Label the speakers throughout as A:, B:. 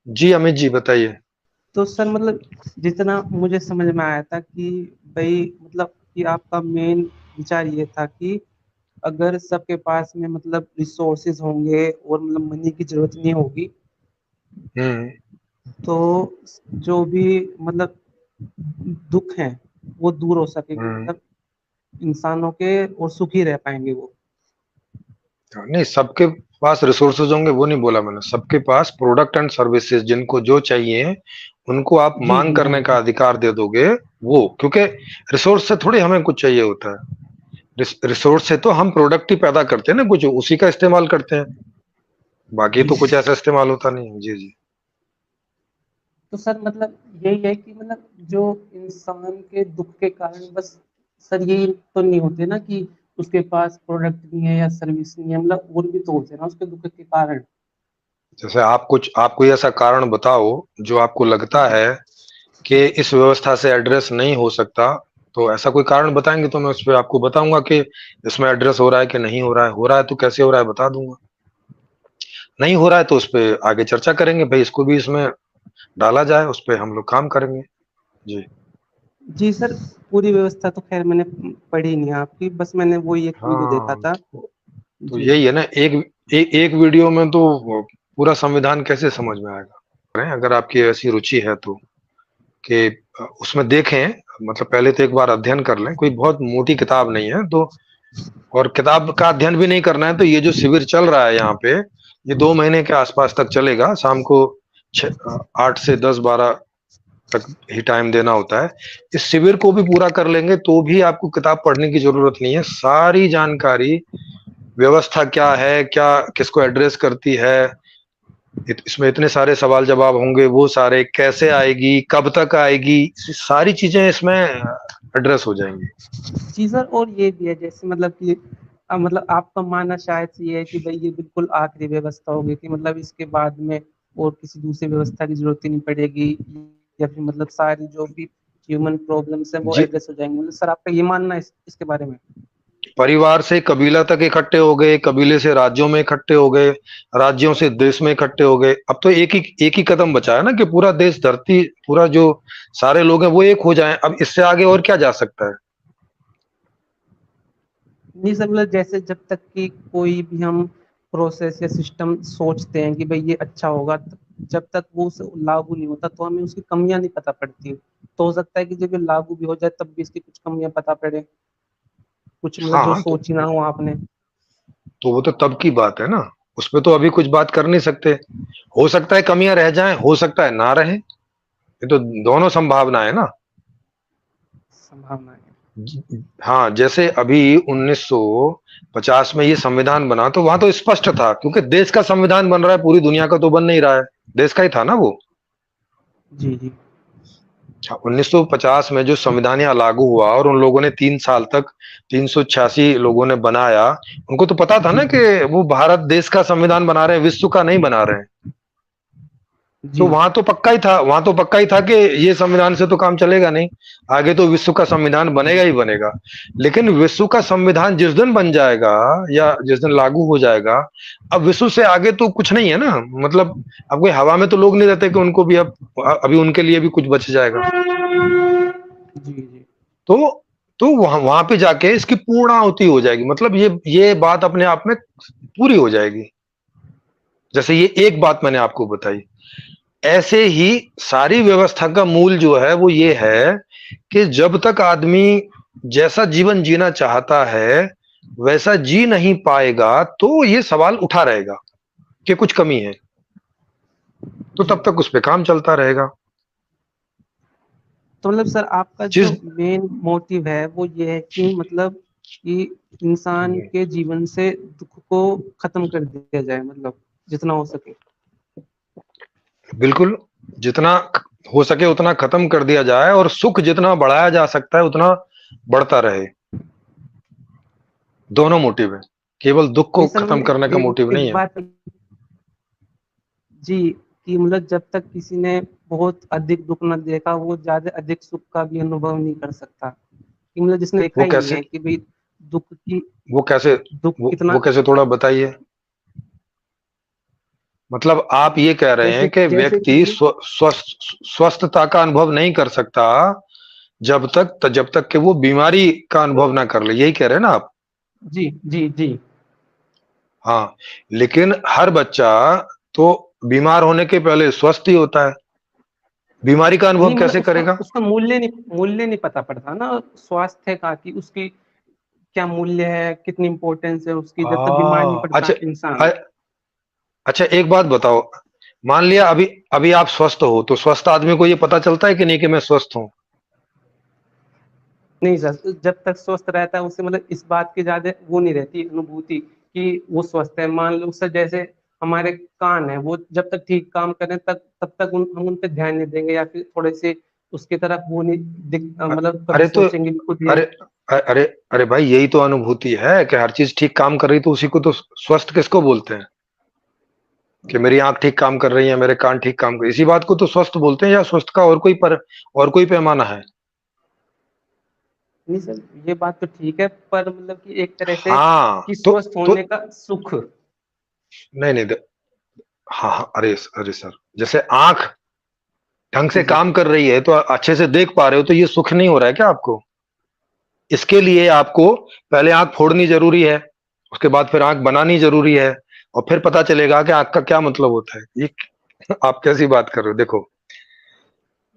A: जी अमित जी बताइए।
B: तो सर मतलब जितना मुझे समझ में आया था कि भाई मतलब कि आपका मेन विचार ये था कि अगर सबके पास में मतलब रिसोर्सेज होंगे और मतलब मनी की जरूरत नहीं होगी,
A: हम्म।
B: तो जो भी मतलब दुख है वो दूर हो सकेंगे,
A: हम्म।
B: मतलब इंसानों के, और सुखी रह पाएंगे वो।
A: नहीं, सबके पास रिसोर्सेज होंगे वो नहीं बोला मैंने, सबके पास प्रोडक्ट एंड सर्विसेज जिनको जो चाहिए उनको आप
B: जी
A: मांग
B: जी जी
A: करने का
B: जी।
A: अधिकार दे दोगे। वो क्योंकि रिसोर्स से थोड़ी हमें कुछ चाहिए होता है। रिसोर्स से तो हम प्रोडक्ट ही पैदा करते हैं ना, कुछ उसी का इस्तेमाल करते हैं। बाकी
B: जी
A: तो कुछ ऐसा इस्तेमाल होता नहीं है। जी जी।
B: तो सर मतलब यही है कि मतलब जो इंसान के दुख के कारण बस सर यही तो नहीं होते ना कि उसके पास प्रोडक्ट नहीं है या सर्विस नहीं है, मतलब और भी तो होते हैं ना उसके दुख के कारण।
A: जैसे आप कोई ऐसा कारण बताओ जो आपको लगता है कि इस व्यवस्था से एड्रेस नहीं हो सकता। तो ऐसा कोई कारण बताएंगे तो मैं उस पर आपको बताऊंगा कि इसमें एड्रेस हो रहा है कि नहीं हो रहा है, हो रहा है तो कैसे हो रहा है बता दूंगा। नहीं हो रहा है तो उस पर आगे चर्चा करेंगे, भाई इसको भी इसमें डाला जाए, उस पर हम लोग काम करेंगे। जी।
B: जी सर, पूरी व्यवस्था तो खैर मैंने पढ़ी नहीं है आपकी, बस मैंने वो एक वीडियो देखा
A: हाँ
B: था।
A: तो
B: जी।
A: यही है ना, एक वीडियो में तो पूरा संविधान कैसे समझ में आएगा। अगर आपकी ऐसी रुचि है तो कि उसमें देखें, मतलब पहले तो एक बार अध्ययन कर लें, कोई बहुत मोटी किताब नहीं है तो। और किताब का अध्ययन भी नहीं करना है तो ये जो शिविर चल रहा है यहाँ पे, ये 2 महीने के आसपास तक चलेगा। शाम को 8 से 10 12 तक ही टाइम देना होता है। इस शिविर को भी पूरा कर लेंगे तो भी आपको किताब पढ़ने की जरूरत नहीं है। सारी जानकारी, व्यवस्था क्या है, क्या किसको एड्रेस करती है, इसमें इतने सारे सवाल जवाब होंगे, वो सारे कैसे आएगी, कब तक आएगी, सारी चीजें इसमें एड्रेस हो जाएंगी।
B: जी सर, और ये भी है जैसे मतलब कि मतलब आपका मानना शायद से ये है कि भाई ये बिल्कुल आखिरी व्यवस्था होगी कि मतलब इसके बाद में और किसी दूसरी व्यवस्था की जरूरत ही नहीं पड़ेगी, या फिर मतलब सारी जो भी ह्यूमन प्रॉब्लम्स है वो
A: जी।
B: एड्रेस हो जाएंगे, मतलब सर आपका ये मानना है इसके बारे में?
A: परिवार से कबीला तक इकट्ठे हो गए, कबीले से राज्यों में इकट्ठे हो गए, राज्यों से देश में इकट्ठे हो गए। अब तो एक ही कदम बचा है ना कि पूरा देश, धरती, पूरा जो सारे लोग हैं वो एक हो जाएं। अब इससे आगे और क्या जा सकता है।
B: नहीं सर, मतलब जैसे जब तक कि कोई भी हम प्रोसेस या सिस्टम सोचते हैं कि भाई ये अच्छा होगा, जब तक वो उसे लागू नहीं होता तो हमें उसकी कमियां नहीं पता पड़ती। तो हो सकता है कि जब ये लागू भी हो जाए तब भी इसकी कुछ कमियां पता पड़े, कुछ मतलब जो
A: हाँ
B: सोची ना हो आपने।
A: तो वो तो तब की बात है ना, उसपे तो अभी कुछ बात कर नहीं सकते। हो सकता है कमियां रह जाएं, हो सकता है ना रहे, ये तो दोनों संभावना है ना।
B: संभावना है।
A: हाँ, जैसे अभी 1950 में ये संविधान बना तो वहां तो स्पष्ट था, क्योंकि देश का संविधान बन रहा है, पूरी दुनिया का तो बन नहीं रहा है, देश का ही था ना वो।
B: जी जी
A: 1950 में जो संविधान यहाँ लागू हुआ और उन लोगों ने 3 साल तक 386 लोगों ने बनाया, उनको तो पता था
B: जी
A: ना
B: जी
A: कि वो भारत देश का संविधान बना रहे हैं, विश्व का नहीं बना रहे हैं। तो
B: जी
A: वहां तो पक्का ही था, वहां तो पक्का ही था कि ये संविधान से तो काम चलेगा नहीं, आगे तो विश्व का संविधान बनेगा ही बनेगा। लेकिन विश्व का संविधान जिस दिन बन जाएगा या जिस दिन लागू हो जाएगा, अब विश्व से आगे तो कुछ नहीं है ना। मतलब अब कोई हवा में तो लोग नहीं रहते कि उनको भी अब अभी उनके लिए भी कुछ बच जाएगा।
B: जी जी।
A: तो तो वहां वहां पे जाके इसकी पूर्णाहुति हो जाएगी, मतलब ये बात अपने आप में पूरी हो जाएगी। जैसे ये एक बात मैंने आपको बताई, ऐसे ही सारी व्यवस्था का मूल जो है वो ये है कि जब तक आदमी जैसा जीवन जीना चाहता है वैसा जी नहीं पाएगा तो ये सवाल उठा रहेगा कि कुछ कमी है। तो
B: जी
A: तब तक उस पे काम चलता रहेगा।
B: तो मतलब सर आपका जो
A: जिस
B: मेन मोटिव है वो ये है कि मतलब कि इंसान के जीवन से दुख को खत्म कर दिया जाए, मतलब जितना हो सके।
A: बिल्कुल, जितना हो सके उतना खत्म कर दिया जाए और सुख जितना बढ़ाया जा सकता है उतना बढ़ता रहे। दोनों मोटिव है, केवल दुख को
B: नहीं सर,
A: खत्म करने
B: मतलब
A: का मोटिव
B: एक
A: नहीं है।
B: बात जी, कि मतलब जब तक किसी ने बहुत अधिक दुख न देखा वो ज्यादा अधिक सुख का भी अनुभव नहीं कर सकता, कि मतलब जिसने देखा
A: वो
B: ही नहीं
A: कैसे
B: है कि भाई दुख की
A: वो कैसे
B: दुख
A: वो
B: कितना।
A: कैसे थोड़ा बताइए। मतलब आप ये कह रहे
B: जैसे
A: हैं कि
B: जैसे
A: व्यक्ति
B: कि
A: स्वस्थता का अनुभव नहीं कर सकता जब तक कि वो बीमारी का अनुभव ना कर ले, यही कह रहे हैं ना आप?
B: जी जी जी।
A: हाँ, लेकिन हर बच्चा तो बीमार होने के पहले स्वस्थ ही होता है, बीमारी का अनुभव
B: नहीं मतलब
A: कैसे
B: उसका
A: करेगा?
B: उसका मूल्य नहीं पता पड़ता ना स्वास्थ्य का, कि उसकी क्या मूल्य है, कितनी इम्पोर्टेंस है उसकी, जब तक बीमार नहीं
A: अच्छा।
B: पड़ता इंसान।
A: अ- अच्छा, एक बात बताओ, मान लिया अभी अभी आप स्वस्थ हो, तो स्वस्थ आदमी को ये पता चलता है कि नहीं कि मैं स्वस्थ हूँ?
B: नहीं सर, जब तक स्वस्थ रहता है उसे मतलब इस बात की ज्यादा वो नहीं रहती अनुभूति कि वो स्वस्थ है। मान लो सर जैसे हमारे कान है, वो जब तक ठीक काम करें तक तब तक हम उन पे ध्यान नहीं देंगे, या फिर थोड़े से उसकी तरफ वो नहीं
A: अ-
B: मतलब कभी
A: अरे तो
B: सोचेंगे भी खुद ये।
A: अरे अरे अरे भाई, यही तो अनुभूति है कि हर चीज ठीक काम कर रही, तो उसी को तो स्वस्थ किसको बोलते हैं? कि मेरी आंख ठीक काम कर रही है, मेरे कान ठीक काम कर रही है, इसी बात को तो स्वस्थ बोलते हैं, या स्वस्थ का और कोई पैमाना है?
B: नहीं सर, ये बात तो ठीक है, पर मतलब कि एक तरह से
A: हाँ
B: कि
A: तो
B: स्वस्थ
A: तो
B: होने का सुख।
A: नहीं नहीं हाँ हाँ, अरे अरे सर, जैसे आंख ढंग से
B: जी जी।
A: काम कर रही है तो अच्छे से देख पा रहे हो, तो ये सुख नहीं हो रहा है क्या आपको? इसके लिए आपको पहले आंख फोड़नी जरूरी है, उसके बाद फिर आंख बनानी जरूरी है, और फिर पता चलेगा कि आंख का क्या मतलब होता है ये। आप कैसी बात कर रहे हो? देखो,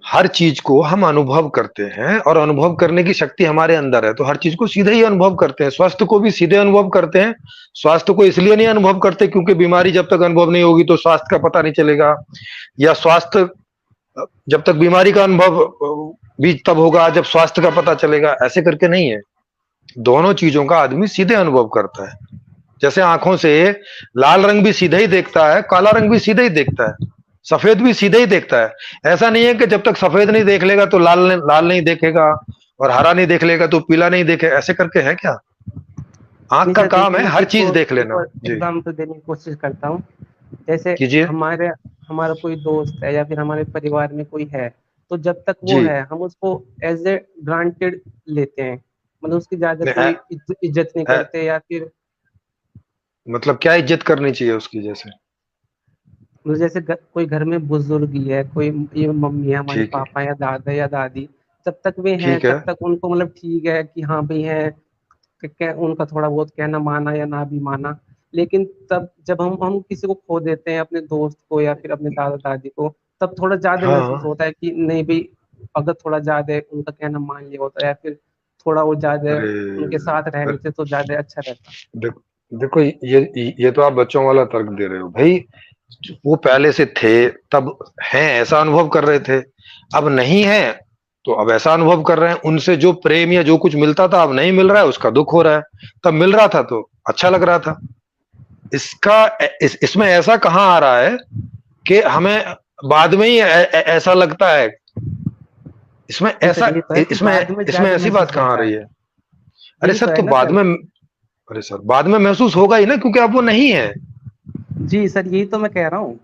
A: हर चीज को हम अनुभव करते हैं, और अनुभव करने की शक्ति हमारे अंदर है, तो हर चीज को सीधे ही अनुभव करते हैं, स्वास्थ्य को भी सीधे अनुभव करते हैं। स्वास्थ्य को इसलिए नहीं अनुभव करते क्योंकि बीमारी जब तक अनुभव नहीं होगी तो स्वास्थ्य का पता नहीं चलेगा, या स्वास्थ्य जब तक बीमारी का अनुभव भी तब होगा जब स्वास्थ्य का पता चलेगा, ऐसे करके नहीं है। दोनों चीजों का आदमी सीधे अनुभव करता है। जैसे आंखों से लाल रंग भी सीधे ही देखता है, काला रंग भी सीधे ही देखता है, सफेद भी सीधे ही देखता है। ऐसा नहीं है कि जब तक सफेद नहीं देख लेगा तो लाल नहीं देखेगा, और हरा नहीं देख लेगा तो पीला नहीं देखे, ऐसे करके है क्या? आंख
B: नहीं
A: का
B: सर
A: काम है
B: देखिए,
A: हर
B: एक
A: चीज
B: और
A: देख लेना जी।
B: एग्जाम्पल देने की कोशिश करता हूँ। जैसे
A: कीजिए।
B: हमारे हमारा कोई दोस्त है या फिर हमारे परिवार में कोई है, तो जब तक वो
A: जी।
B: है हम उसको एज ए ग्रांटेड लेते हैं, मतलब उसकी ज्यादा
A: नहीं,
B: कोई इज्जत नहीं करते, या फिर
A: मतलब क्या इज्जत करनी चाहिए उसकी, जैसे?
B: मतलब जैसे कोई घर में बुजुर्ग ही है, कोई ये मम्मी है हमारे,
A: ठीक है।
B: पापा या दादा या दादी, जब तक वे हैं
A: ठीक है।
B: तब तक उनको मतलब ठीक है कि हाँ भाई है, उनका थोड़ा बहुत कहना माना या ना भी माना। लेकिन तब जब हम किसी को खो देते हैं, अपने दोस्त को या फिर अपने दादा दादी को, तब थोड़ा ज्यादा महसूस
A: हाँ।
B: होता है कि नहीं भाई, अगर थोड़ा ज्यादा उनका कहना मान लिया होता या फिर थोड़ा वो ज्यादा
A: अरे
B: उनके साथ रह
A: अरे,
B: लेते तो ज्यादा अच्छा रहता।
A: देखो देखो, ये तो आप बच्चों वाला तर्क दे रहे हो भाई। वो पहले से थे तब हैं, ऐसा अनुभव कर रहे थे, अब नहीं है तो अब ऐसा अनुभव कर रहे हैं। उनसे जो प्रेम या जो कुछ मिलता था अब नहीं मिल रहा है, उसका दुख हो रहा है। तब मिल रहा था तो अच्छा लग रहा था। इसका इसमें ऐसा कहाँ आ रहा है कि हमें बाद में ही ऐसा लगता है? इसमें
B: जी
A: ऐसा
B: सर, ये तो है कि
A: इसमें
B: बाद में
A: इसमें
B: ज्यादा
A: ऐसी बात
B: महसूस
A: कहाँ आ
B: होता है।
A: रही है? अरे
B: यही
A: सर,
B: तो है
A: तो
B: ना
A: बाद
B: सर।
A: में, अरे सर, बाद में महसूस होगा ही ना, क्योंकि अब वो नहीं है।
B: जी सर, यही तो मैं कह रहा हूँ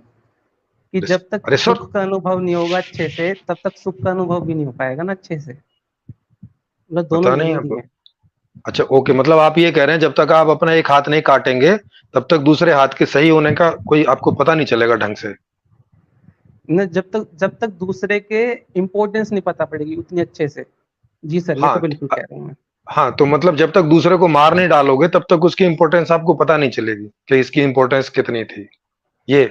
B: कि जब तक
A: अरे सर,
B: दुख का अनुभव नहीं होगा अच्छे से, तब तक सुख का अनुभव भी नहीं हो पाएगा ना अच्छे से। मतलब दोनों
A: पता नहीं
B: जरूरी
A: अब।
B: है।
A: अच्छा, ओके, मतलब आप ये कह रहे हैं जब तक आप अपना एक हाथ नहीं काटेंगे तब तक दूसरे हाथ के सही होने का कोई आपको पता नहीं चलेगा ढंग से?
B: न जब तक दूसरे के इम्पोर्टेंस नहीं पता पड़ेगी उतनी अच्छे से। जी सर, ये तो
A: हाँ
B: बिल्कुल कह रहा हूँ मैं।
A: हाँ, तो मतलब जब तक दूसरे को मार नहीं डालोगे तब तक उसकी इंपॉर्टेंस आपको पता नहीं चलेगी कि इसकी इंपॉर्टेंस कितनी थी, ये।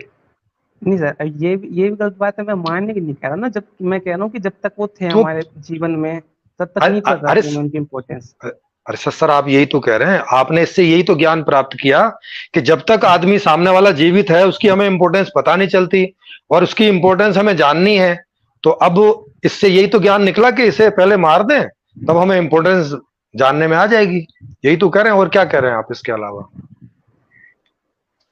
B: नहीं सर, ये भी गलत बात है, मैं मानने की नहीं कह रहा ना, जब मैं कह रहा हूँ कि जब तक वो थे
A: तो
B: हमारे जीवन में तब तक नहीं पता
A: अरे
B: थी हमें उनकी इम्पोर्टेंस।
A: अरे सर, आप यही तो कह रहे हैं, आपने इससे यही तो ज्ञान प्राप्त किया कि जब तक आदमी सामने वाला जीवित है उसकी हमें इंपॉर्टेंस पता नहीं चलती, और उसकी इंपॉर्टेंस हमें जाननी है। तो अब इससे यही तो ज्ञान निकला कि इसे पहले मार दें, तब हमें इंपॉर्टेंस जानने में आ जाएगी। यही तो कह रहे हैं, और क्या कह रहे हैं आप इसके अलावा?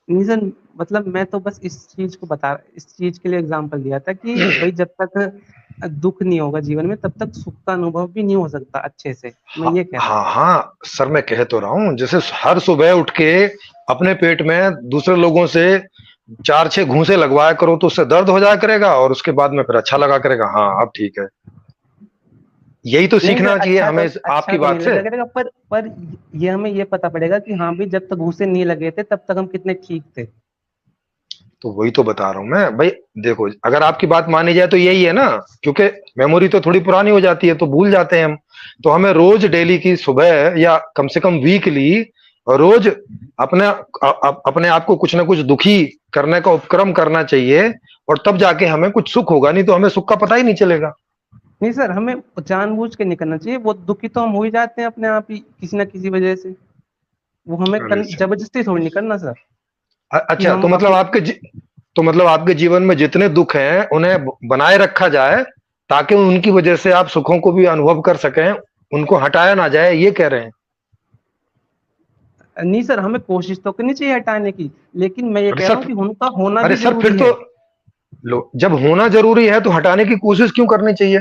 B: नहीं सर, मतलब मैं तो बस इस चीज के लिए एग्जांपल दिया था कि भाई जब तक दुख नहीं होगा जीवन में तब तक सुख का अनुभव भी नहीं हो सकता अच्छे से, मैं
A: हाँ
B: ये कह रहा हूँ।
A: हाँ हाँ सर, मैं कह तो रहा हूँ, जैसे हर सुबह उठ के अपने पेट में दूसरे लोगों से चार छह घूंसे लगवाया करो तो उससे दर्द हो जाया करेगा, और उसके बाद में फिर अच्छा लगा करेगा, हाँ अब ठीक है। यही तो
B: नहीं सर,
A: सीखना चाहिए हमें
B: अच्छा
A: आपकी
B: तो नहीं
A: बात से।
B: लगा करेगा, पर ये हमें ये पता पड़ेगा कि हाँ भाई जब तक घूसे नहीं लगे थे तब तक हम कितने ठीक थे।
A: तो वही तो बता रहा हूं मैं भाई। देखो, अगर आपकी बात मानी जाए तो यही है ना, क्योंकि मेमोरी तो थोड़ी पुरानी हो जाती है तो भूल जाते हैं हम। तो हमें रोज डेली की सुबह या कम से कम वीकली रोज अपने अपने आप को कुछ ना कुछ दुखी करने का उपक्रम करना चाहिए, और तब जाके हमें कुछ सुख होगा, नहीं तो हमें सुख का पता ही नहीं चलेगा।
B: नहीं सर, हमें जानबूझ के नहीं करना चाहिए, वो दुखी तो हम हो ही जाते हैं अपने आप ही किसी ना किसी वजह से। वो हमें
A: अरे
B: जबरदस्ती थोड़ी नहीं करना सर, कि
A: अच्छा,
B: हम
A: तो मतलब आपके जीवन में जितने दुख हैं उन्हें बनाए रखा जाए, ताकि उनकी वजह से आप सुखों को भी अनुभव कर सकें, उनको हटाया ना जाए, ये कह रहे हैं।
B: नहीं सर, हमें कोशिश तो करनी चाहिए हटाने की, लेकिन मैं ये
A: अरे
B: कह रहा हूँ
A: सर,
B: कि उनका होना
A: अरे
B: भी
A: सर फिर
B: जरूरी
A: तो
B: है।
A: लो, जब होना जरूरी है तो हटाने की कोशिश क्यों करनी चाहिए?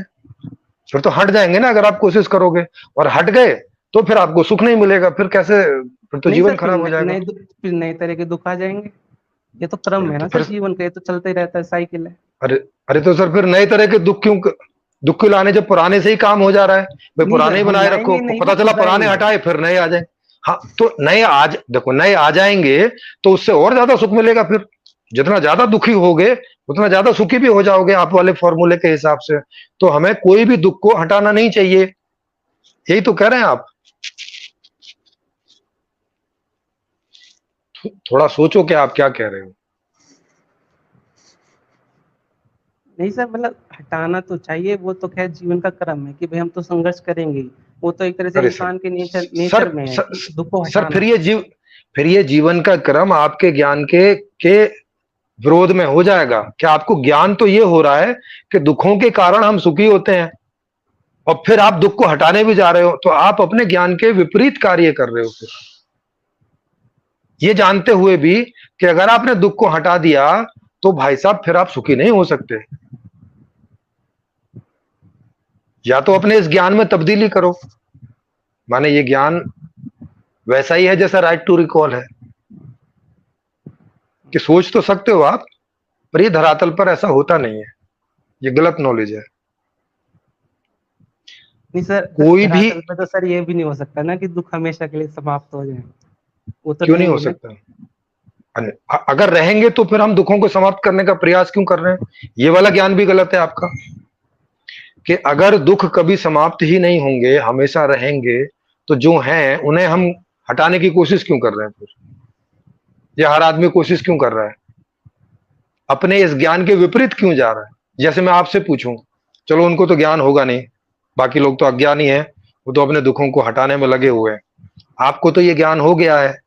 A: फिर तो हट जाएंगे ना अगर आप कोशिश करोगे, और हट गए तो फिर आपको सुख नहीं मिलेगा, फिर कैसे? फिर तो
B: नहीं
A: जीवन
B: सर, फिर
A: खराब हो जाएगा।
B: फिर नए तरह के दुख आ जाएंगे। ये तो क्रम
A: अरे
B: है
A: तो
B: ना सर,
A: फिर,
B: जीवन का ये तो चलता ही रहता है, साइकिल है।
A: अरे अरे तो सर फिर नए तरह के दुख क्यों लाने, जब पुराने से ही काम हो जा रहा है? भाई
B: नहीं सर,
A: पुराने ही
B: हम
A: बनाए रखो,
B: लाएंगे ही नहीं, वो
A: पता चला
B: खुद
A: पुराने
B: आएंगे।
A: हटाए फिर नए आ जाए। हाँ, तो नए आज देखो, नए आ जाएंगे तो उससे और ज्यादा सुख मिलेगा फिर। जितना ज्यादा दुखी होगे उतना ज्यादा सुखी भी हो जाओगे, आप वाले फॉर्मूले के हिसाब से। तो हमें कोई भी दुख को हटाना नहीं चाहिए, यही तो कह रहे हैं आप। थोड़ा सोचो कि आप क्या कह रहे हो।
B: नहीं सर, मतलब हटाना तो चाहिए, वो तो खैर जीवन का क्रम है कि भाई हम तो संघर्ष करेंगे ही। वो तो एक तरह से
A: अरे सर,
B: इंसान के नेचर
A: सर
B: नेचर में है
A: सर,
B: कि दुख को
A: सर
B: हटाना।
A: फिर ये जीवन का क्रम आपके ज्ञान के विरोध में हो जाएगा क्या? आपको ज्ञान तो ये हो रहा है कि दुखों के कारण हम सुखी होते हैं, और फिर आप दुख को हटाने भी जा रहे हो, तो आप अपने ज्ञान के विपरीत कार्य कर रहे हो फिर, ये जानते हुए भी कि अगर आपने दुख को हटा दिया तो भाई साहब फिर आप सुखी नहीं हो सकते। या तो अपने इस ज्ञान में तब्दीली करो, माने ये ज्ञान वैसा ही है जैसा राइट टू रिकॉल है, कि सोच तो सकते हो आप, पर ये धरातल पर ऐसा होता नहीं है, ये गलत नॉलेज है।
B: नहीं सर,
A: कोई भी
B: धरातल पे तो सर ये भी नहीं हो सकता ना कि दुख हमेशा के लिए समाप्त हो जाए। वो तो
A: क्यों नहीं हो
B: रहेंगे ना।
A: सकता? अगर रहेंगे तो फिर हम दुखों को समाप्त करने का प्रयास क्यों कर रहे हैं? ये वाला ज्ञान भी गलत है आपका, कि अगर दुख कभी समाप्त ही नहीं होंगे, हमेशा रहेंगे, तो जो हैं उन्हें हम हटाने की कोशिश क्यों कर रहे हैं फिर? या हर आदमी कोशिश क्यों कर रहा है? अपने इस ज्ञान के विपरीत क्यों जा रहा है? जैसे मैं आपसे पूछूं, चलो उनको तो ज्ञान होगा नहीं, बाकी लोग तो अज्ञानी है, वो तो अपने दुखों को हटाने में लगे हुए हैं। आपको तो ये ज्ञान हो गया है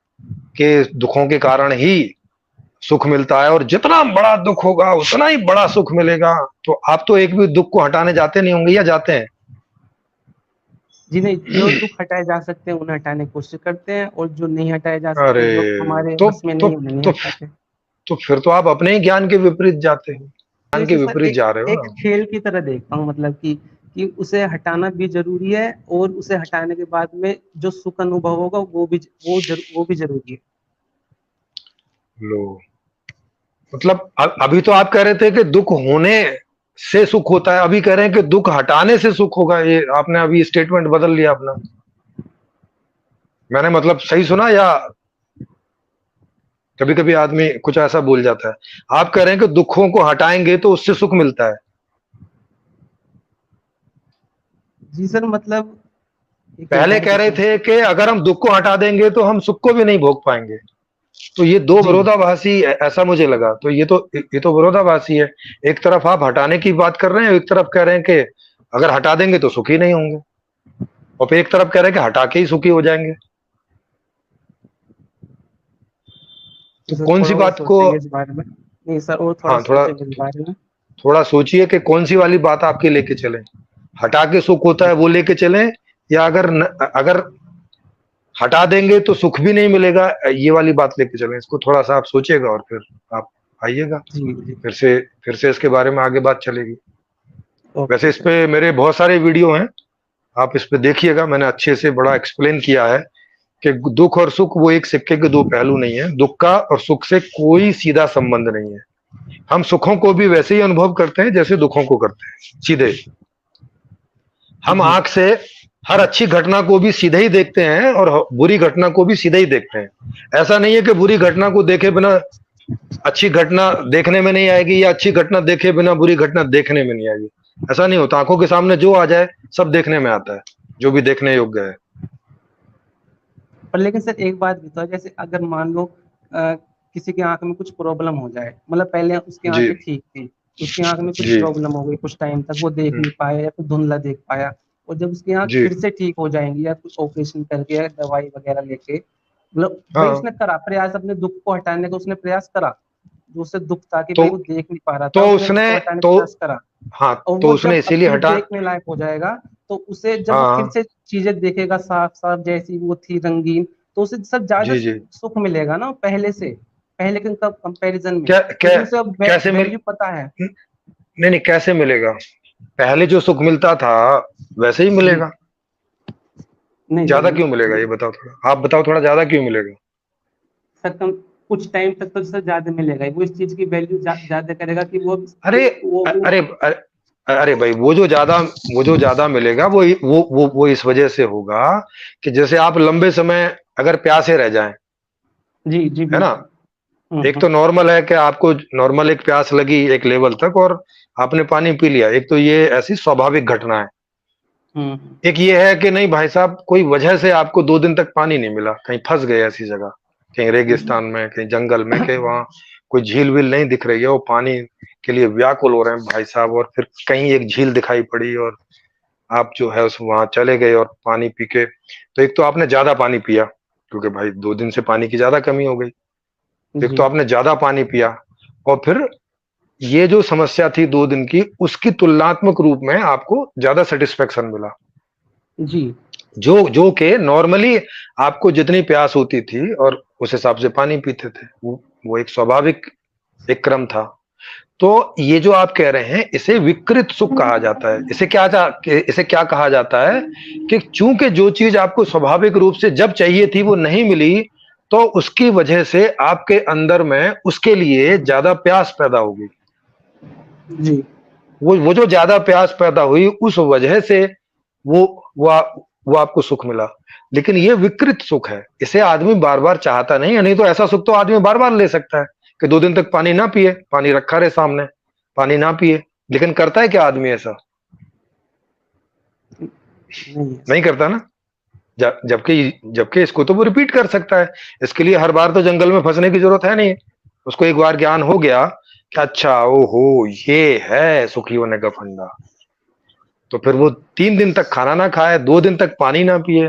A: कि दुखों के कारण ही सुख मिलता है, और जितना बड़ा दुख होगा उतना ही बड़ा सुख मिलेगा। तो आप तो एक भी दुख को हटाने जाते नहीं होंगे, या जाते हैं?
B: जी नहीं, जो दुख हटाए जा सकते हैं उन्हें हटाने की कोशिश करते हैं, और जो नहीं हटाए जा सकते,
A: अरे
B: जो हमारे
A: तो
B: बस में
A: तो
B: नहीं, उन्हें नहीं
A: तो
B: हटाते।
A: तो फिर तो आप अपने ही ज्ञान के विपरीत जाते हो,
B: तो
A: ज्ञान के
B: इसे सर
A: विपरीत
B: एक
A: जा रहे हो
B: एक
A: ना।
B: खेल की तरह देखता हूँ, मतलब कि उसे हटाना भी जरूरी है, और उसे हटाने के बाद में जो सुख अनुभव होगा वो भी जरूरी है।
A: लो, मतलब अभी तो आप कह रहे थे कि दुख होने से सुख होता है, अभी कह रहे हैं कि दुख हटाने से सुख होगा। ये आपने अभी स्टेटमेंट बदल लिया अपना। मैंने मतलब सही सुना, या कभी कभी आदमी कुछ ऐसा बोल जाता है? आप कह रहे हैं कि दुखों को हटाएंगे तो उससे सुख मिलता है।
B: जी सर, मतलब एक मिनट
A: पहले
B: और
A: कह रहे
B: देखिए।
A: थे कि अगर हम दुख को हटा देंगे तो हम सुख को भी नहीं भोग पाएंगे। तो ये दो
B: जी
A: विरोधाभासी ऐसा मुझे लगा। तो ये तो विरोधाभासी है। एक तरफ आप हटाने की बात कर रहे हैं, एक तरफ कह रहे हैं कि अगर हटा देंगे तो सुखी नहीं होंगे, और फिर एक तरफ कह रहे हैं कि हटा के ही सुखी हो जाएंगे। तो
B: सर,
A: कौन सी
B: थोड़ा और
A: बात को?
B: सोचेंगे इस बारे में। नहीं सर, और थोड़ा
A: हाँ, थोड़ा
B: सोचेंगे इस बारे में।
A: थोड़ा सोचिए कि कौन सी वाली बात आपके लेके चलें। हटा के सुख होता है वो लेके चलें, या अगर हटा देंगे तो सुख भी नहीं मिलेगा, ये वाली बात लेके चलें। इसको थोड़ा सा आप सोचिएगा और फिर आप आइएगा,
B: जी जी।
A: फिर से इसके बारे में आगे बात चलेगी। वैसे
B: ओके
A: इस
B: सर।
A: पे मेरे बहुत सारे वीडियो हैं, आप इस पे देखिएगा। मैंने अच्छे से बड़ा एक्सप्लेन किया है कि दुख और सुख वो एक सिक्के के दो पहलू नहीं है। दुख का और सुख से कोई सीधा संबंध नहीं है। हम सुखों को भी वैसे ही अनुभव करते हैं जैसे दुखों को करते हैं, सीधे। हम
B: जी
A: आंख से हर अच्छी घटना को भी सीधे ही देखते हैं, और बुरी घटना को भी सीधे ही देखते हैं। ऐसा नहीं है कि बुरी घटना को देखे बिना अच्छी घटना देखने में नहीं आएगी, या अच्छी घटना देखे बिना बुरी घटना देखने में नहीं आएगी। ऐसा नहीं होता, आंखों के सामने जो आ जाए सब देखने में आता है, जो भी देखने योग्य है।
B: पर लेकिन सर एक बात भी तो है, जैसे अगर मान लो किसी की आंख में कुछ प्रॉब्लम हो जाए, मतलब पहले उसकी
A: जी
B: आंखें ठीक थी, उसकी आंख में कुछ
A: जी।
B: प्रॉब्लम हो गई, कुछ टाइम तक वो देख नहीं पाया या फिर धुंधला देख पाया, और जब उसकी आंख
A: जी।
B: फिर से ठीक हो जाएंगी या कुछ ऑपरेशन करके या दवाई वगैरह लेके, मतलब भाई
A: हाँ।
B: उसने करा प्रयास, अपने दुख को हटाने का उसने प्रयास करा, जो उससे दुख था कि
A: तो
B: भाई वो देख नहीं पा रहा
A: तो
B: था, उसने
A: उसने
B: उसको हटाने का
A: तो
B: प्रयास करा।
A: हाँ,
B: और
A: तो
B: वो
A: उसने
B: जब अब
A: इसीलिए
B: फिर
A: हटा।
B: देखने लायक हो जाएगा, तो उसे जब वो फिर
A: हाँ।
B: से चीजें देखेगा साफ साफ जैसी वो थी रंगीन, तो उसे सब ज्यादा
A: जी जी।
B: सुख मिलेगा ना पहले से, पहले के कंपैरिजन में,
A: क्या क्या
B: क्योंकि उसे अब
A: कैसे मिल
B: वैल्यू पता है।
A: नहीं नहीं, कैसे मिलेगा? पहले जो सुख मिलता था वैसे ही
B: जी।
A: मिलेगा।
B: नहीं
A: ज्यादा
B: नहीं
A: क्यों मिलेगा, ये बताओ थोड़ा, आप बताओ थोड़ा, ज्यादा क्यों मिलेगा?
B: सर, कम कुछ टाइम तक तो सर ज्यादा मिलेगा ही। वो इस चीज की वैल्यू ज्यादा करेगा कि
A: अरे
B: वो
A: अरे अरे अरे भाई, वो जो ज्यादा मिलेगा वो इस वजह से होगा कि जैसे आप लंबे समय अगर प्यासे रह जाएं,
B: जी जी
A: है ना?
B: बिल्कुल।
A: एक तो नॉर्मल है कि आपको नॉर्मल एक प्यास लगी एक लेवल तक और आपने पानी पी लिया, एक तो ये ऐसी स्वाभाविक घटना है।
B: हम्म।
A: एक ये है कि नहीं भाई साहब, कोई वजह से आपको 2 दिन तक पानी नहीं मिला, कहीं फंस गए ऐसी जगह, कहीं
B: हम्म।
A: रेगिस्तान में, कहीं जंगल में, कहीं वहां कोई झील विल नहीं दिख रही है, वो पानी के लिए व्याकुल हो रहे हैं भाई साहब, और फिर कहीं एक झील दिखाई पड़ी और आप जो है उस वहां चले गए और पानी पी के, तो एक तो आपने ज्यादा पानी पिया, क्योंकि भाई 2 दिन से पानी की ज्यादा कमी हो गई। तो एक तो
B: जी
A: आपने ज्यादा पानी पिया, और फिर ये जो समस्या थी 2 दिन की, उसकी तुलनात्मक रूप में आपको ज्यादा सेटिस्फेक्शन मिला।
B: जी
A: जो जो के नॉर्मली आपको जितनी प्यास होती थी और उस हिसाब से पानी पीते थे, वो एक स्वाभाविक एक क्रम था। तो ये जो आप कह रहे हैं, इसे विकृत सुख कहा जाता है। इसे क्या कहा जाता है कि चूंकि जो चीज आपको स्वाभाविक रूप से जब चाहिए थी वो नहीं मिली, तो उसकी वजह से आपके अंदर में उसके लिए ज्यादा प्यास पैदा होगी।
B: जी।
A: वो जो ज्यादा प्यास पैदा हुई उस वजह से वो वो आ, वो आपको सुख मिला। लेकिन ये विकृत सुख है, इसे आदमी बार बार चाहता नहीं है। नहीं तो ऐसा सुख तो आदमी बार बार ले सकता है कि 2 दिन तक पानी ना पिए, पानी रखा रहे सामने, पानी ना पिए। लेकिन करता है क्या आदमी ऐसा?
B: नहीं है
A: नहीं
B: सर।
A: करता ना। जबकि जबकि इसको तो वो रिपीट कर सकता है। इसके लिए हर बार तो जंगल में फंसने की जरूरत है नहीं। उसको एक बार ज्ञान हो गया कि अच्छा ओहो, ये है सुखी होने का फंडा, तो फिर वो 3 दिन तक खाना ना खाए, 2 दिन तक पानी ना पिए।